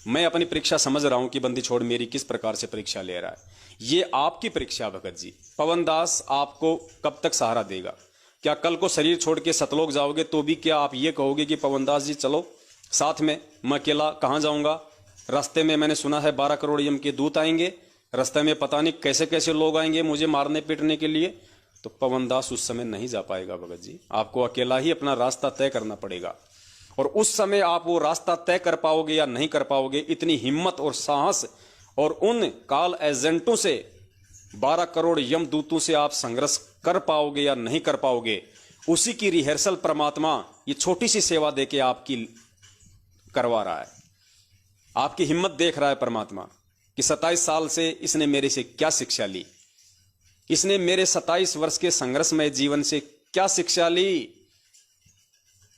Speaker 1: मैं अपनी परीक्षा समझ रहा हूं कि बंदी छोड़ मेरी किस प्रकार से परीक्षा ले रहा है। ये आपकी परीक्षा भगत जी। पवन दास आपको कब तक सहारा देगा? क्या कल को शरीर छोड़ के सतलोक जाओगे तो भी क्या आप ये कहोगे कि पवन दास जी चलो साथ में, मैं अकेला कहां जाऊंगा? रास्ते में मैंने सुना है 12 करोड़ यम के दूत आएंगे, रास्ते में पता नहीं कैसे कैसे लोग आएंगे मुझे मारने पीटने के लिए। तो पवन दास उस समय नहीं जा पाएगा भगत जी। आपको अकेला ही अपना रास्ता तय करना पड़ेगा, और उस समय आप वो रास्ता तय कर पाओगे या नहीं कर पाओगे, इतनी हिम्मत और साहस और उन काल एजेंटों से, 12 करोड़ यमदूतों से आप संघर्ष कर पाओगे या नहीं कर पाओगे, उसी की रिहर्सल परमात्मा ये छोटी सी सेवा देके आपकी करवा रहा है। आपकी हिम्मत देख रहा है परमात्मा कि 27 साल से इसने मेरे से क्या शिक्षा ली, इसने मेरे 27 वर्ष के संघर्षमय जीवन से क्या शिक्षा ली,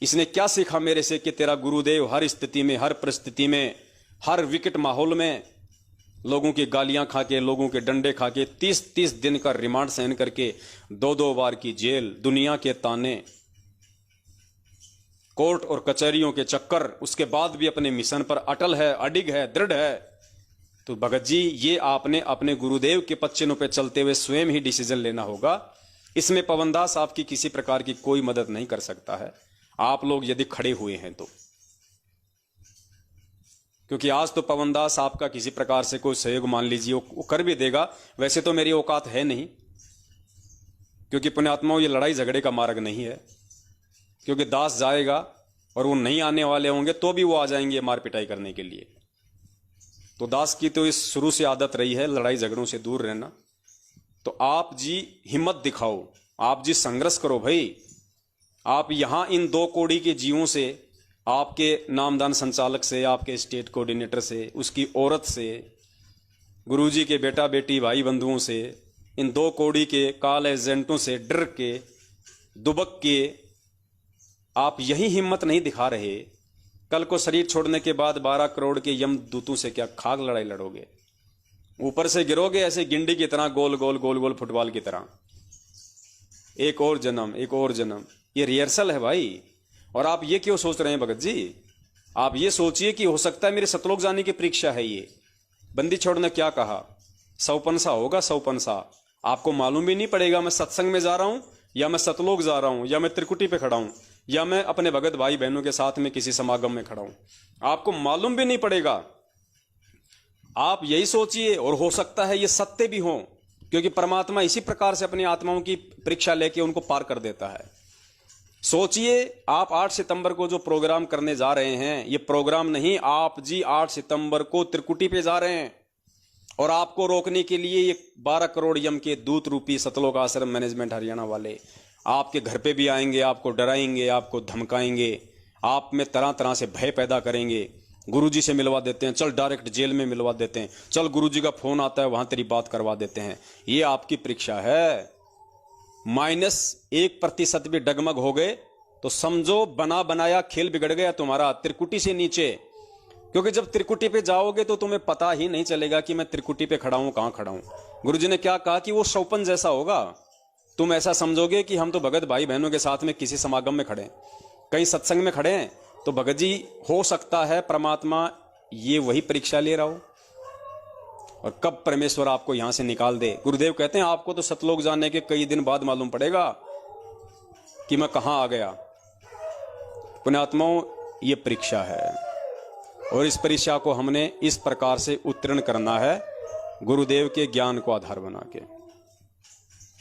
Speaker 1: इसने क्या सीखा मेरे से कि तेरा गुरुदेव हर स्थिति में, हर परिस्थिति में, हर विकट माहौल में लोगों की गालियां खा के, लोगों के डंडे खा के, 30-30 दिन का रिमांड सहन करके, 2-2 बार की जेल, दुनिया के ताने, कोर्ट और कचहरियों के चक्कर, उसके बाद भी अपने मिशन पर अटल है, अडिग है, दृढ़ है। तो भगत जी, ये आपने अपने गुरुदेव के पच्चीनों पे चलते हुए स्वयं ही डिसीजन लेना होगा। इसमें पवनदास आपकी किसी प्रकार की कोई मदद नहीं कर सकता है, आप लोग यदि खड़े हुए हैं तो। क्योंकि आज तो पवनदास आपका किसी प्रकार से कोई सहयोग मान लीजिए वो कर भी देगा, वैसे तो मेरी औकात है नहीं, क्योंकि पुण्यात्माओं ये लड़ाई झगड़े का मार्ग नहीं है। क्योंकि दास जाएगा और वो नहीं आने वाले होंगे तो भी वो आ जाएंगे मार पिटाई करने के लिए। तो दास की तो इस शुरू से आदत रही है लड़ाई झगड़ों से दूर रहना। तो आप जी हिम्मत दिखाओ, आप जी संघर्ष करो भाई। आप यहां इन 2 कौड़ी के जीवों से, आपके नामदान संचालक से, आपके स्टेट कोऑर्डिनेटर से, उसकी औरत से, गुरुजी के बेटा बेटी भाई बंधुओं से, इन 2 कौड़ी के काल एजेंटों से डर के, दुबक के आप यही हिम्मत नहीं दिखा रहे, कल को शरीर छोड़ने के बाद 12 करोड़ के यमदूतों से क्या खाक लड़ाई लड़ोगे? ऊपर से गिरोगे ऐसे गिंडी की तरह, गोल गोल गोल गोल फुटबॉल की तरह। एक और जन्म, एक और जन्म, ये रिहर्सल है भाई। और आप ये क्यों सोच रहे हैं भगत जी? आप ये सोचिए कि हो सकता है मेरे सतलोक जाने की परीक्षा है ये। बंदी छोड़ ने क्या कहा? 100 होगा, 100। आपको मालूम भी नहीं पड़ेगा मैं सत्संग में जा रहा हूं या मैं सतलोक जा रहा हूं, या मैं त्रिकुटी पे खड़ा हूं, या मैं अपने भगत भाई बहनों के साथ में किसी समागम में खड़ा हूं। आपको मालूम भी नहीं पड़ेगा। आप यही सोचिए, और हो सकता है ये सत्य भी हो, क्योंकि परमात्मा इसी प्रकार से अपनी आत्माओं की परीक्षा लेके उनको पार कर देता है। सोचिए, आप 8 सितंबर को जो प्रोग्राम करने जा रहे हैं, ये प्रोग्राम नहीं, आप जी 8 सितंबर को त्रिकुटी पे जा रहे हैं, और आपको रोकने के लिए ये 12 करोड़ यम के दूत रूपी सतलोक आश्रम मैनेजमेंट हरियाणा वाले आपके घर पे भी आएंगे, आपको डराएंगे, आपको धमकाएंगे, आप में तरह तरह से भय पैदा करेंगे। गुरुजी से मिलवा देते हैं, चल डायरेक्ट जेल में मिलवा देते हैं, चल गुरुजी का फोन आता है वहां तेरी बात करवा देते हैं। ये आपकी परीक्षा है। -1% भी डगमग हो गए तो समझो बना बनाया खेल बिगड़ गया तुम्हारा, त्रिकुटी से नीचे। क्योंकि जब त्रिकुटी पे जाओगे तो तुम्हें पता ही नहीं चलेगा कि मैं त्रिकुटी पे खड़ा हूं, कहां खड़ा हूं। गुरुजी ने क्या कहा कि वो शौपन जैसा होगा। तुम ऐसा समझोगे कि हम तो भगत भाई बहनों के साथ में किसी समागम में खड़े हैं, कहीं सत्संग में खड़े हैं। तो भगत जी, हो सकता है परमात्मा ये वही परीक्षा ले रहा हो, और कब परमेश्वर आपको यहां से निकाल दे। गुरुदेव कहते हैं आपको तो सतलोक जाने के कई दिन बाद मालूम पड़ेगा कि मैं कहां आ गया। पुण्यात्माओं, ये परीक्षा है, और इस परीक्षा को हमने इस प्रकार से उत्तीर्ण करना है, गुरुदेव के ज्ञान को आधार बना के।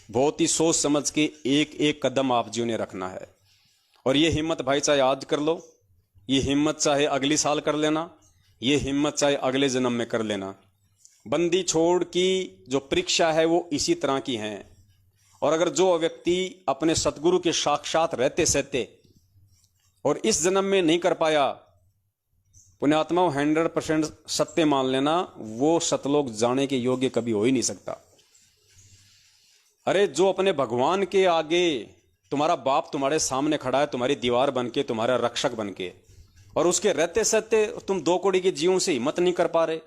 Speaker 1: बहुत ही सोच समझ के एक एक कदम आप जी ने रखना है। और ये हिम्मत भाई चाहे आज कर लो, ये हिम्मत चाहे अगली साल कर लेना, ये हिम्मत चाहे अगले जन्म में कर लेना। बंदी छोड़ की जो परीक्षा है वो इसी तरह की है। और अगर जो व्यक्ति अपने सतगुरु के साक्षात रहते सहते और इस जन्म में नहीं कर पाया, पुण्यात्माओं 100% सत्य मान लेना, वो सतलोक जाने के योग्य कभी हो ही नहीं सकता। अरे जो अपने भगवान के आगे, तुम्हारा बाप तुम्हारे सामने खड़ा है, तुम्हारी दीवार बनके, तुम्हारा रक्षक बनके, और उसके रहते सत्य तुम 2 कौड़ी के जीवों से हिम्मत नहीं कर पा रहे,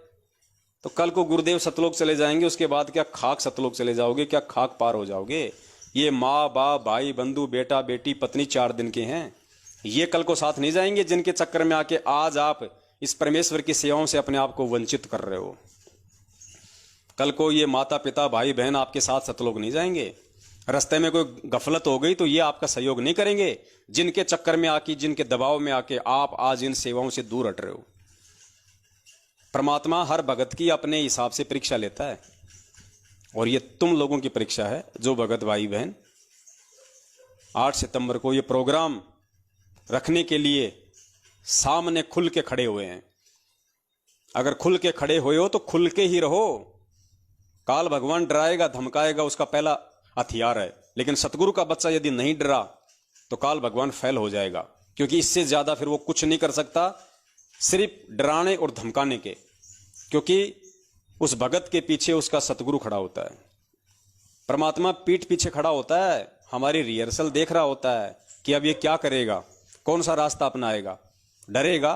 Speaker 1: तो कल को गुरुदेव सतलोक चले जाएंगे, उसके बाद क्या खाक सतलोक चले जाओगे, क्या खाक पार हो जाओगे। ये माँ बाप भाई बंधु बेटा बेटी पत्नी 4 दिन के हैं, ये कल को साथ नहीं जाएंगे, जिनके चक्कर में आके आज आप इस परमेश्वर की सेवाओं से अपने आप को वंचित कर रहे हो। कल को ये माता पिता भाई बहन आपके साथ सतलोक नहीं जाएंगे। रास्ते में कोई गफलत हो गई तो ये आपका सहयोग नहीं करेंगे, जिनके चक्कर में आके, जिनके दबाव में आके आप आज इन सेवाओं से दूर हट रहे हो। परमात्मा हर भगत की अपने हिसाब से परीक्षा लेता है, और ये तुम लोगों की परीक्षा है जो भगत भाई बहन 8 सितंबर को ये प्रोग्राम रखने के लिए सामने खुल के खड़े हुए हैं। अगर खुल के खड़े हुए हो तो खुल के ही रहो। काल भगवान डराएगा धमकाएगा, उसका पहला हथियार है। लेकिन सतगुरु का बच्चा यदि नहीं डरा तो काल भगवान फेल हो जाएगा, क्योंकि इससे ज्यादा फिर वो कुछ नहीं कर सकता सिर्फ डराने और धमकाने के, क्योंकि उस भगत के पीछे उसका सतगुरु खड़ा होता है। परमात्मा पीठ पीछे खड़ा होता है, हमारी रिहर्सल देख रहा होता है कि अब ये क्या करेगा, कौन सा रास्ता अपनाएगा, डरेगा,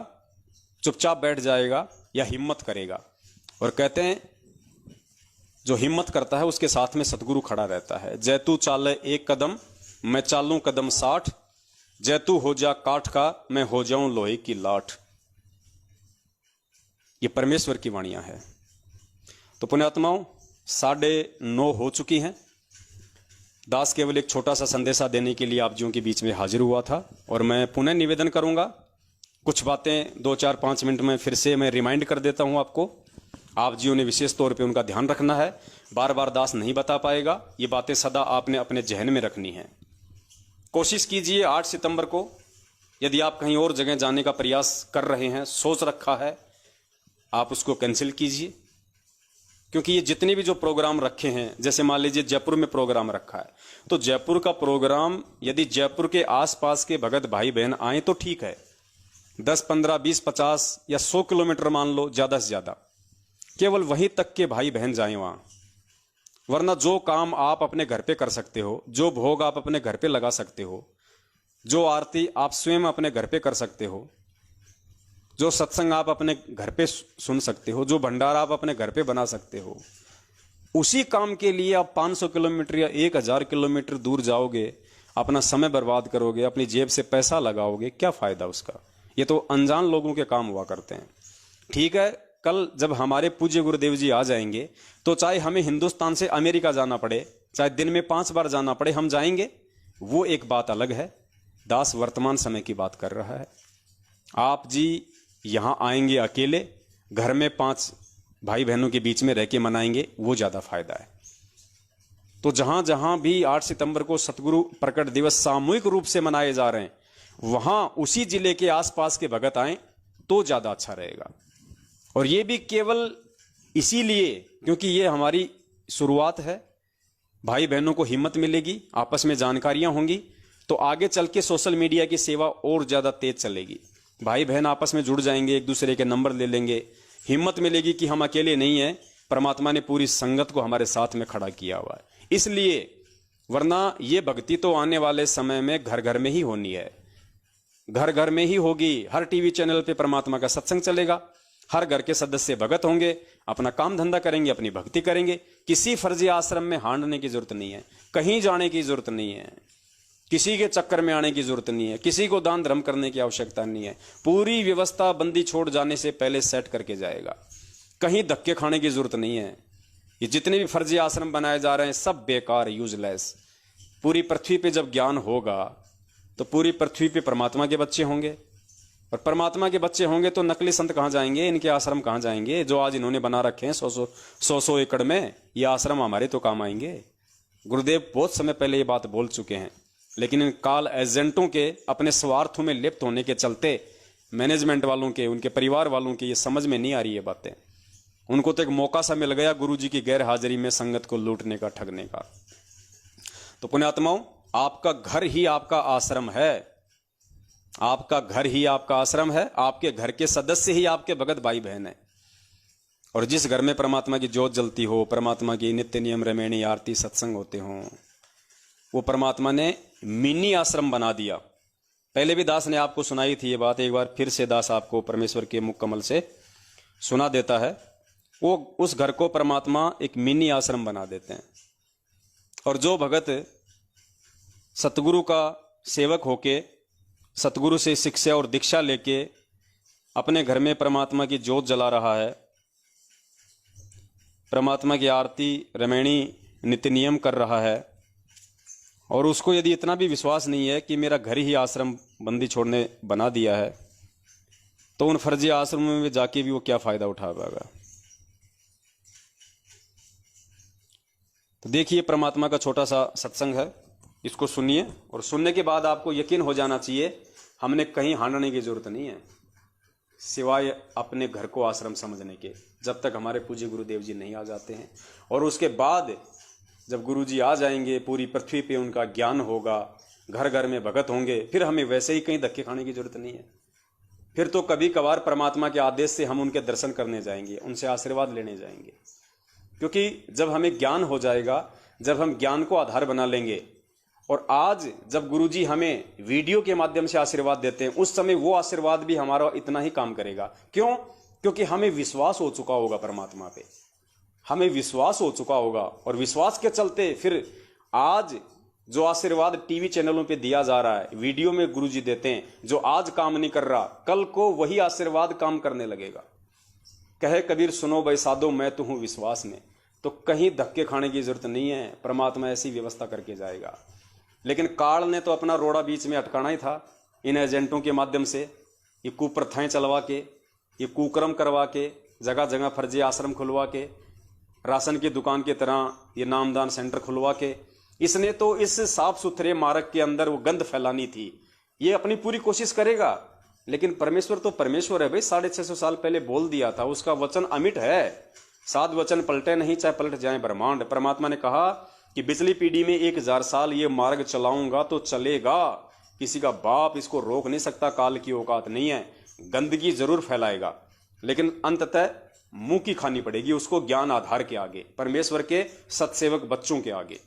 Speaker 1: चुपचाप बैठ जाएगा या हिम्मत करेगा। और कहते हैं जो हिम्मत करता है उसके साथ में सतगुरु खड़ा रहता है। जैतू चाले एक कदम मैं चालूं कदम 60, जैतू हो जा काठ का मैं हो जाऊं लोहे की लाठ। ये परमेश्वर की वाणियां है। तो पुण्यात्माओं 9:30 हो चुकी हैं। दास केवल एक छोटा सा संदेशा देने के लिए आप जियों के बीच में हाजिर हुआ था, और मैं पुनः निवेदन करूंगा कुछ बातें 2-4-5 मिनट में फिर से मैं रिमाइंड कर देता हूं आपको। आप जियों ने विशेष तौर पे उनका ध्यान रखना है। बार बार दास नहीं बता पाएगा, ये बातें सदा आपने अपने जहन में रखनी है। कोशिश कीजिए 8 सितंबर को, यदि आप कहीं और जगह जाने का प्रयास कर रहे हैं, सोच रखा है, आप उसको कैंसिल कीजिए। क्योंकि ये जितने भी जो प्रोग्राम रखे हैं, जैसे मान लीजिए जयपुर में प्रोग्राम रखा है, तो जयपुर का प्रोग्राम यदि जयपुर के आसपास के भगत भाई बहन आए तो ठीक है, 10, 15, 20, 50 या 100 किलोमीटर मान लो, ज्यादा से ज्यादा केवल वहीं तक के भाई बहन जाएं वहां। वरना जो काम आप अपने घर पे कर सकते हो, जो भोग आप अपने घर पे लगा सकते हो, जो आरती आप स्वयं अपने घर पे कर सकते हो, जो सत्संग आप अपने घर पे सुन सकते हो, जो भंडारा आप अपने घर पे बना सकते हो, उसी काम के लिए आप 500 किलोमीटर या 1000 किलोमीटर दूर जाओगे, अपना समय बर्बाद करोगे, अपनी जेब से पैसा लगाओगे, क्या फायदा उसका। ये तो अनजान लोगों के काम हुआ करते हैं। ठीक है, कल जब हमारे पूज्य गुरुदेव जी आ जाएंगे तो चाहे हमें हिंदुस्तान से अमेरिका जाना पड़े, चाहे दिन में 5 बार जाना पड़े, हम जाएंगे, वो एक बात अलग है। दास वर्तमान समय की बात कर रहा है। आप जी यहां आएंगे अकेले, घर में 5 भाई बहनों के बीच में रह के मनाएंगे, वो ज्यादा फायदा है। तो जहां जहां भी 8 सितंबर को सतगुरु प्रकट दिवस सामूहिक रूप से मनाए जा रहे हैं, वहां उसी जिले के आसपास के भगत आए तो ज्यादा अच्छा रहेगा। और ये भी केवल इसीलिए क्योंकि ये हमारी शुरुआत है, भाई बहनों को हिम्मत मिलेगी, आपस में जानकारियां होंगी, तो आगे चल के सोशल मीडिया की सेवा और ज्यादा तेज चलेगी। भाई बहन आपस में जुड़ जाएंगे, एक दूसरे के नंबर ले लेंगे, हिम्मत मिलेगी कि हम अकेले नहीं हैं, परमात्मा ने पूरी संगत को हमारे साथ में खड़ा किया हुआ है। इसलिए, वरना ये भक्ति तो आने वाले समय में घर घर में ही होनी है, घर घर में ही होगी। हर टीवी चैनल पे परमात्मा का सत्संग चलेगा, हर घर के सदस्य भगत होंगे, अपना काम धंधा करेंगे, अपनी भक्ति करेंगे। किसी फर्जी आश्रम में हांडने की जरूरत नहीं है, कहीं जाने की जरूरत नहीं है, किसी के चक्कर में आने की जरूरत नहीं है, किसी को दान धर्म करने की आवश्यकता नहीं है। पूरी व्यवस्था बंदी छोड़ जाने से पहले सेट करके जाएगा, कहीं धक्के खाने की जरूरत नहीं है। ये जितने भी फर्जी आश्रम बनाए जा रहे हैं सब बेकार, यूजलेस। पूरी पृथ्वी पे जब ज्ञान होगा तो पूरी पृथ्वी पे परमात्मा के बच्चे होंगे, और परमात्मा के बच्चे होंगे तो नकली संत कहां जाएंगे, इनके आश्रम कहां जाएंगे जो आज इन्होंने बना रखे हैं 100 एकड़ में। ये आश्रम हमारे तो काम आएंगे। गुरुदेव बहुत समय पहले ये बात बोल चुके हैं, लेकिन इन काल एजेंटों के अपने स्वार्थों में लिप्त होने के चलते मैनेजमेंट वालों के, उनके परिवार वालों के ये समझ में नहीं आ रही है बातें। उनको तो एक मौका सा मिल गया गुरु जी की गैर हाजिरी में संगत को लूटने का, ठगने का। तो पुण्यात्माओं, आपका घर ही आपका आश्रम है, आपका घर ही आपका आश्रम है, आपके घर के सदस्य ही आपके भगत भाई बहन है। और जिस घर में परमात्मा की ज्योत जलती हो, परमात्मा की नित्य नियम रमैणी आरती सत्संग होते हों, वो परमात्मा ने मिनी आश्रम बना दिया। पहले भी दास ने आपको सुनाई थी ये बात, एक बार फिर से दास आपको परमेश्वर के मुख कमल से सुना देता है। वो उस घर को परमात्मा एक मिनी आश्रम बना देते हैं। और जो भगत सतगुरु का सेवक होके, सतगुरु से शिक्षा और दीक्षा लेके अपने घर में परमात्मा की ज्योत जला रहा है, परमात्मा की आरती रमैणी नित्य नियम कर रहा है, और उसको यदि इतना भी विश्वास नहीं है कि मेरा घर ही आश्रम बंदी छोड़ने बना दिया है, तो उन फर्जी आश्रमों में जाके भी वो क्या फायदा उठा पाएगा। तो देखिए, परमात्मा का छोटा सा सत्संग है, इसको सुनिए और सुनने के बाद आपको यकीन हो जाना चाहिए हमने कहीं हांडने की जरूरत नहीं है सिवाय अपने घर को आश्रम समझने के, जब तक हमारे पूज्य गुरुदेव जी नहीं आ जाते हैं। और उसके बाद जब गुरु जी आ जाएंगे, पूरी पृथ्वी पे उनका ज्ञान होगा, घर घर में भगत होंगे, फिर हमें वैसे ही कहीं धक्के खाने की जरूरत नहीं है। फिर तो कभी कभार परमात्मा के आदेश से हम उनके दर्शन करने जाएंगे, उनसे आशीर्वाद लेने जाएंगे। क्योंकि जब हमें ज्ञान हो जाएगा, जब हम ज्ञान को आधार बना लेंगे, और आज जब गुरुजी हमें वीडियो के माध्यम से आशीर्वाद देते हैं, उस समय वो आशीर्वाद भी हमारा इतना ही काम करेगा। क्यों? क्योंकि हमें विश्वास हो चुका होगा परमात्मा पे, हमें विश्वास हो चुका होगा, और विश्वास के चलते फिर आज जो आशीर्वाद टीवी चैनलों पे दिया जा रहा है, वीडियो में गुरुजी देते हैं, जो आज काम नहीं कर रहा, कल को वही आशीर्वाद काम करने लगेगा। कहे कबीर सुनो भाई साधो मैं तो हूं विश्वास में। तो कहीं धक्के खाने की जरूरत नहीं है, परमात्मा ऐसी व्यवस्था करके जाएगा। लेकिन काल ने तो अपना रोड़ा बीच में अटकाना ही था, इन एजेंटों के माध्यम से, ये कुप्रथाएं चलवा के, ये कुकर्म करवा के, जगह जगह फर्जी आश्रम खुलवा के, राशन की दुकान की तरह ये नामदान सेंटर खुलवा के, इसने तो इस साफ सुथरे मार्ग के अंदर वो गंध फैलानी थी। ये अपनी पूरी कोशिश करेगा, लेकिन परमेश्वर तो परमेश्वर है भाई, 650 साल पहले बोल दिया था, उसका वचन अमिट है। 7 वचन पलटे नहीं, चाहे पलट जाए ब्रह्मांड। परमात्मा ने कहा कि पिछली पीढ़ी में 1000 साल ये मार्ग चलाऊंगा तो चलेगा, किसी का बाप इसको रोक नहीं सकता, काल की औकात नहीं है। गंदगी जरूर फैलाएगा, लेकिन अंततः मुंह की खानी पड़ेगी उसको, ज्ञान आधार के आगे, परमेश्वर के सत्सेवक बच्चों के आगे।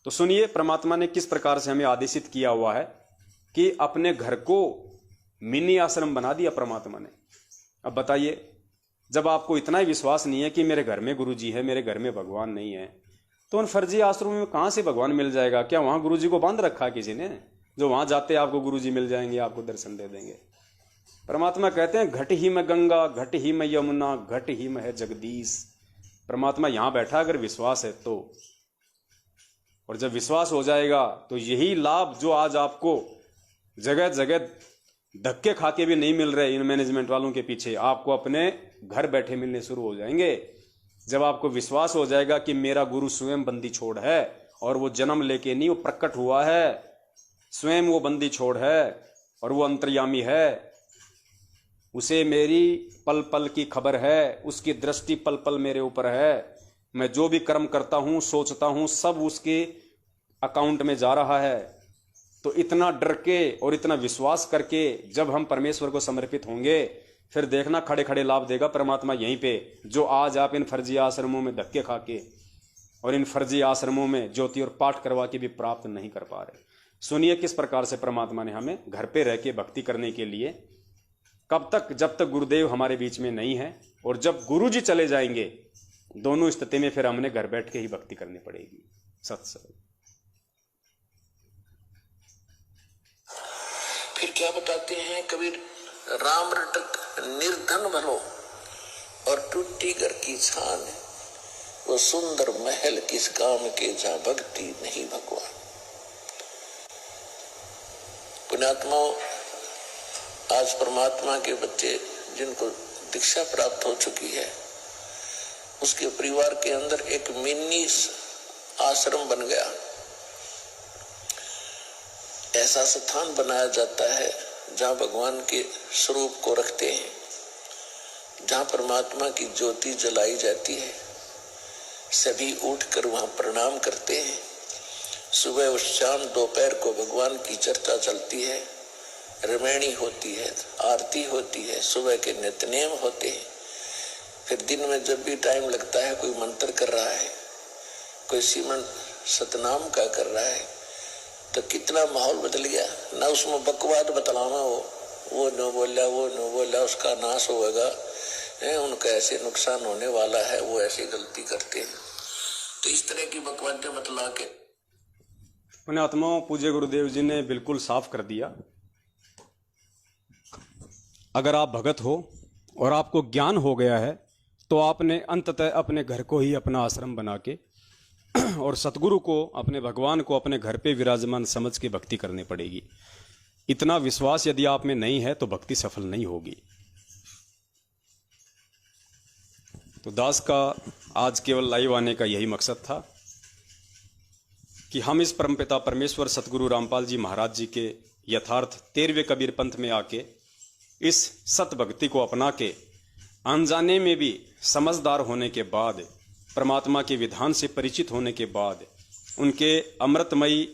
Speaker 1: तो सुनिए परमात्मा ने किस प्रकार से हमें आदेशित किया हुआ है कि अपने घर को मिनी आश्रम बना दिया परमात्मा ने। अब बताइए, जब आपको इतना ही विश्वास नहीं है कि मेरे घर में गुरुजी है, मेरे घर में भगवान नहीं है, तो उन फर्जी आश्रमों में कहां से भगवान मिल जाएगा? क्या वहां गुरुजी को बांध रखा किसी ने, जो वहां जाते आपको गुरुजी मिल जाएंगे, आपको दर्शन दे देंगे? परमात्मा कहते हैं घट ही में गंगा, घट ही में यमुना, घट ही में है जगदीश। परमात्मा यहां बैठा अगर विश्वास है तो, और जब विश्वास हो जाएगा तो यही लाभ जो आज आपको जगह जगह धक्के खा के भी नहीं मिल रहे इन मैनेजमेंट वालों के पीछे, आपको अपने घर बैठे मिलने शुरू हो जाएंगे। जब आपको विश्वास हो जाएगा कि मेरा गुरु स्वयं बंदी छोड़ है, और वो जन्म लेके नहीं, वो प्रकट हुआ है, स्वयं वो बंदी छोड़ है और वो अंतर्यामी है, उसे मेरी पल पल की खबर है, उसकी दृष्टि पल पल मेरे ऊपर है, मैं जो भी कर्म करता हूं, सोचता हूं, सब उसके अकाउंट में जा रहा है। तो इतना डर के और इतना विश्वास करके जब हम परमेश्वर को समर्पित होंगे, फिर देखना खड़े खड़े लाभ देगा परमात्मा यहीं पे, जो आज आप इन फर्जी आश्रमों में धक्के खा के और इन फर्जी आश्रमों में ज्योति और पाठ करवा के भी प्राप्त नहीं कर पा रहे। सुनिए किस प्रकार से परमात्मा ने हमें घर पे रह के भक्ति करने के लिए, कब तक, जब तक गुरुदेव हमारे बीच में नहीं है, और जब गुरु जी चले जाएंगे, दोनों स्थिति में फिर हमने घर बैठ के ही भक्ति करनी पड़ेगी। सत्संग।
Speaker 2: फिर क्या बताते हैं कबीर, राम रटक निर्धन भलो और टूटी घर की छान, वो सुंदर महल किस काम के जहां भक्ति नहीं भगवान। पुण्यात्माओं, आज परमात्मा के बच्चे जिनको दीक्षा प्राप्त हो चुकी है, उसके परिवार के अंदर एक मिनी आश्रम बन गया। ऐसा स्थान बनाया जाता है जहां भगवान के स्वरूप को रखते हैं, जहां परमात्मा की ज्योति जलाई जाती है, सभी उठकर वहां प्रणाम करते हैं। सुबह और शाम दोपहर को भगवान की चर्चा चलती है, रमैणी होती है, आरती होती है, सुबह के नित्यनेम होते हैं। फिर दिन में जब भी टाइम लगता है, कोई मंत्र कर रहा है, कोई सिमरन सतनाम का कर रहा है, तो कितना माहौल बदल गया ना। उसमें बकवाद बतलाना वो न बोला, वो न बोला, उसका नाश होगा, उनका ऐसे नुकसान होने वाला है, वो ऐसी गलती करते हैं। तो इस तरह की बकवाद बतला के
Speaker 1: पुण्यात्माओं, पूज्य गुरुदेव जी ने बिल्कुल साफ कर दिया, अगर आप भगत हो और आपको ज्ञान हो गया है, तो आपने अंततः अपने घर को ही अपना आश्रम बना के और सतगुरु को, अपने भगवान को अपने घर पे विराजमान समझ के भक्ति करनी पड़ेगी। इतना विश्वास यदि आप में नहीं है तो भक्ति सफल नहीं होगी। तो दास का आज केवल लाइव आने का यही मकसद था कि हम इस परमपिता परमेश्वर सतगुरु रामपाल जी महाराज जी के यथार्थ 13वें कबीर पंथ में आके इस सत भक्ति को अपना के अनजाने में भी समझदार होने के बाद, परमात्मा के विधान से परिचित होने के बाद, उनके अमृतमयी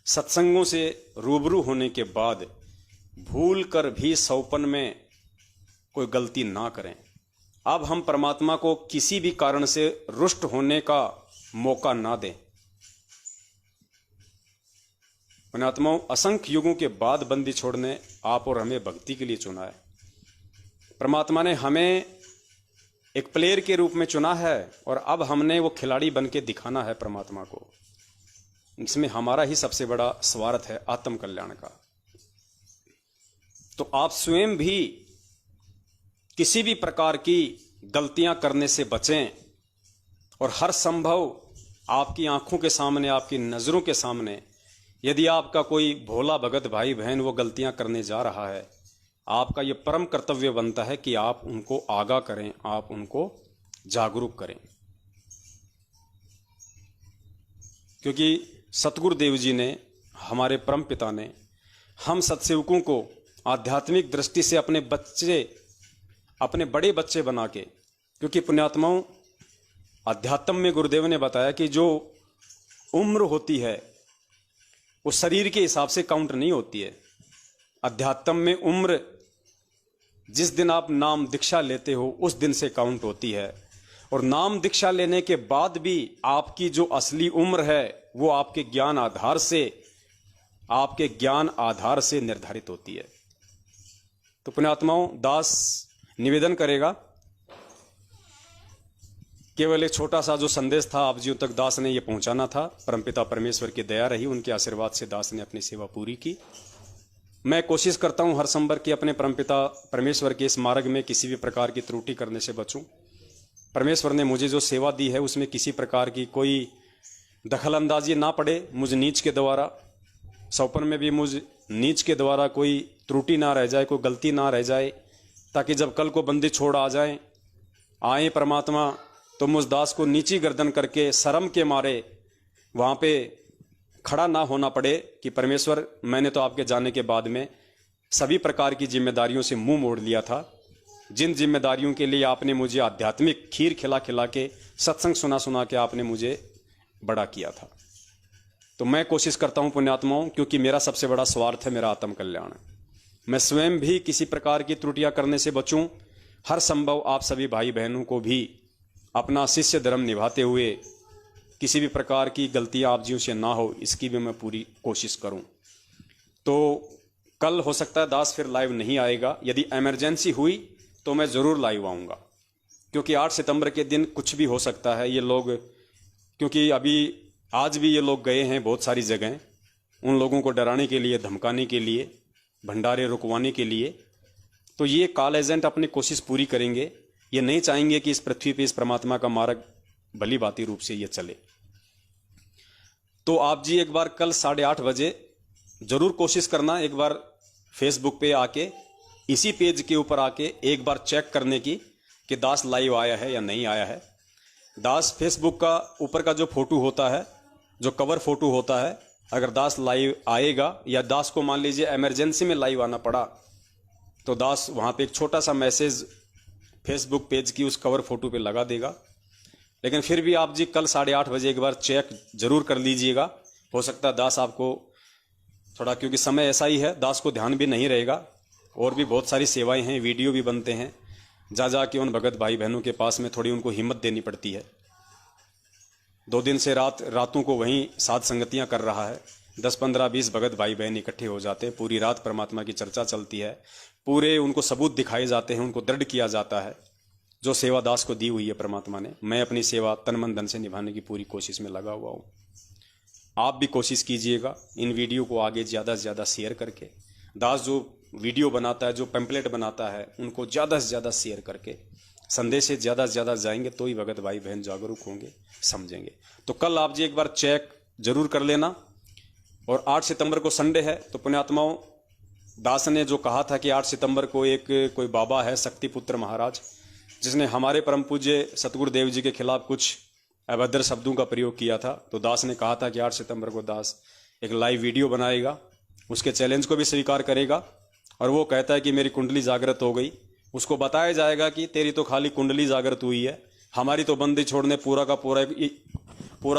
Speaker 1: सत्संगों से रूबरू होने के बाद भूल कर भी सौपन में कोई गलती ना करें। अब हम परमात्मा को किसी भी कारण से रुष्ट होने का मौका ना दें। पुण्यात्माओं, असंख्य युगों के बाद बंदी छोड़ने आप और हमें भक्ति के लिए चुना है। परमात्मा ने हमें एक प्लेयर के रूप में चुना है और अब हमने वो खिलाड़ी बन के दिखाना है परमात्मा को। इसमें हमारा ही सबसे बड़ा स्वार्थ है, आत्म कल्याण का। तो आप स्वयं भी किसी भी प्रकार की गलतियां करने से बचें और हर संभव आपकी आंखों के सामने, आपकी नजरों के सामने यदि आपका कोई भोला भगत भाई बहन वो गलतियां करने जा रहा है, आपका ये परम कर्तव्य बनता है कि आप उनको आगाह करें, आप उनको जागरूक करें। क्योंकि सतगुरुदेव जी ने, हमारे परम पिता ने हम सत्सेवकों को आध्यात्मिक दृष्टि से अपने बड़े बच्चे बना के, क्योंकि पुण्यात्माओं अध्यात्म में गुरुदेव ने बताया कि जो उम्र होती है वो शरीर के हिसाब से काउंट नहीं होती है। अध्यात्म में उम्र जिस दिन आप नाम दीक्षा लेते हो उस दिन से काउंट होती है, और नाम दीक्षा लेने के बाद भी आपकी जो असली उम्र है वो आपके ज्ञान आधार से निर्धारित होती है। तो पुण्यात्माओं, दास निवेदन करेगा, केवल एक छोटा सा जो संदेश था आप जियों तक दास ने ये पहुंचाना था। परमपिता परमेश्वर की दया रही, उनके आशीर्वाद से दास ने अपनी सेवा पूरी की। मैं कोशिश करता हूं हर संभव कि अपने परमपिता परमेश्वर के इस मार्ग में किसी भी प्रकार की त्रुटि करने से बचूं। परमेश्वर ने मुझे जो सेवा दी है उसमें किसी प्रकार की कोई दखल अंदाजी ना पड़े मुझ नीच के द्वारा। सौपन में भी मुझ नीच के द्वारा कोई त्रुटि ना रह जाए, कोई गलती ना रह जाए, ताकि जब कल को बंदी छोड़ आए परमात्मा, तो मुझ दास को नीची गर्दन करके शर्म के मारे वहाँ पे खड़ा ना होना पड़े कि परमेश्वर, मैंने तो आपके जाने के बाद में सभी प्रकार की जिम्मेदारियों से मुंह मोड़ लिया था। जिन जिम्मेदारियों के लिए आपने मुझे आध्यात्मिक खीर खिला खिला के, सत्संग सुना सुना के आपने मुझे बड़ा किया था। तो मैं कोशिश करता हूं पुण्यात्माओं, क्योंकि मेरा सबसे बड़ा स्वार्थ है मेरा आत्म कल्याण। मैं स्वयं भी किसी प्रकार की त्रुटियां करने से बचूं। हर संभव आप सभी भाई बहनों को भी अपना शिष्य धर्म निभाते हुए किसी भी प्रकार की गलतियां आप जियों से ना हो, इसकी भी मैं पूरी कोशिश करूं। तो कल हो सकता है दास फिर लाइव नहीं आएगा। यदि इमरजेंसी हुई तो मैं ज़रूर लाइव आऊँगा, क्योंकि 8 सितंबर के दिन कुछ भी हो सकता है। ये लोग, क्योंकि अभी आज भी ये लोग गए हैं बहुत सारी जगह, उन लोगों को डराने के लिए, धमकाने के लिए, भंडारे रुकवाने के लिए। तो ये कॉल एजेंट अपनी कोशिश पूरी करेंगे। ये नहीं चाहेंगे कि इस पृथ्वी पे इस परमात्मा का मार्ग भली भांति रूप से ये चले। तो आप जी एक बार कल 8:30 बजे जरूर कोशिश करना, एक बार फेसबुक पे आके, इसी पेज के ऊपर आके एक बार चेक करने की कि दास लाइव आया है या नहीं आया है। दास फेसबुक का ऊपर का जो फोटो होता है, जो कवर फोटो होता है, अगर दास लाइव आएगा या दास को मान लीजिए इमरजेंसी में लाइव आना पड़ा, तो दास वहाँ पे एक छोटा सा मैसेज फेसबुक पेज की उस कवर फोटो पे लगा देगा। लेकिन फिर भी आप जी कल 8:30 बजे एक बार चेक जरूर कर लीजिएगा। हो सकता है दास आपको थोड़ा, क्योंकि समय ऐसा ही है, दास को ध्यान भी नहीं रहेगा। और भी बहुत सारी सेवाएं हैं, वीडियो भी बनते हैं, जा के उन भगत भाई बहनों के पास में थोड़ी उनको हिम्मत देनी पड़ती है। 2 दिन से रातों को वहीं साध संगतियां कर रहा है। 10, 15, 20 भगत भाई बहन इकट्ठे हो जाते हैं, पूरी रात परमात्मा की चर्चा चलती है, पूरे उनको सबूत दिखाए जाते हैं, उनको दृढ़ किया जाता है जो सेवा दास को दी हुई है परमात्मा ने। मैं अपनी सेवा तन मन धन से निभाने की पूरी कोशिश में लगा हुआ हूँ। आप भी कोशिश कीजिएगा इन वीडियो को आगे ज़्यादा से ज़्यादा शेयर करके। दास जो वीडियो बनाता है, जो पैम्पलेट बनाता है, उनको ज़्यादा से ज़्यादा शेयर करके संदेश ज़्यादा से ज़्यादा जाएंगे तो ही भगत भाई बहन जागरूक होंगे, समझेंगे। तो कल आप जी एक बार चेक जरूर कर लेना। और 8 सितंबर को संडे है, तो पुण्यात्माओं दास ने जो कहा था कि 8 सितंबर को एक कोई बाबा है शक्तिपुत्र महाराज, जिसने हमारे परम पूज्य सतगुरुदेव जी के खिलाफ कुछ अभद्र शब्दों का प्रयोग किया था। तो दास ने कहा था कि 8 सितंबर को दास एक लाइव वीडियो बनाएगा, उसके चैलेंज को भी स्वीकार करेगा। और वो कहता है कि मेरी कुंडली जागृत हो गई। उसको बताया जाएगा कि तेरी तो खाली कुंडली जागृत हुई है, हमारी तो बंदी छोड़ने पूरा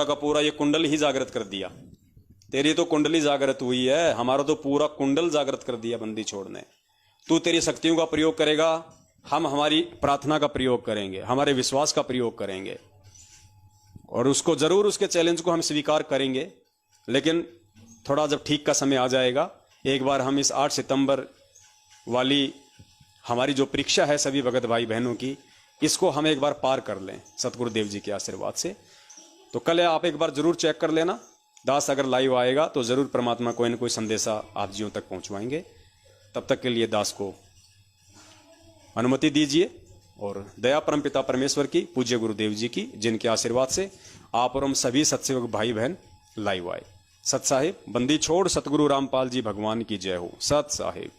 Speaker 1: का पूरा ये कुंडल ही जागृत कर दिया। तेरी तो कुंडली जागृत हुई है, हमारा तो पूरा कुंडल जागृत कर दिया बंदी छोड़ने। तू तेरी शक्तियों का प्रयोग करेगा, हम हमारी प्रार्थना का प्रयोग करेंगे, हमारे विश्वास का प्रयोग करेंगे, और उसको जरूर उसके चैलेंज को हम स्वीकार करेंगे। लेकिन थोड़ा जब ठीक का समय आ जाएगा, एक बार हम इस 8 सितंबर वाली हमारी जो परीक्षा है सभी भगत भाई बहनों की, इसको हम एक बार पार कर लें सतगुरुदेव जी के आशीर्वाद से। तो कल आप एक बार जरूर चेक कर लेना। दास अगर लाइव आएगा तो जरूर परमात्मा कोई न कोई संदेशा आप जियों तक पहुंचवाएंगे। तब तक के लिए दास को अनुमति दीजिए, और दया परम पिता परमेश्वर की, पूज्य गुरुदेव जी की, जिनके आशीर्वाद से आप और हम सभी सत्सेवक भाई बहन लाइव आए। सत साहिब बंदी छोड़ सतगुरु रामपाल जी भगवान की जय हो। सत साहिब।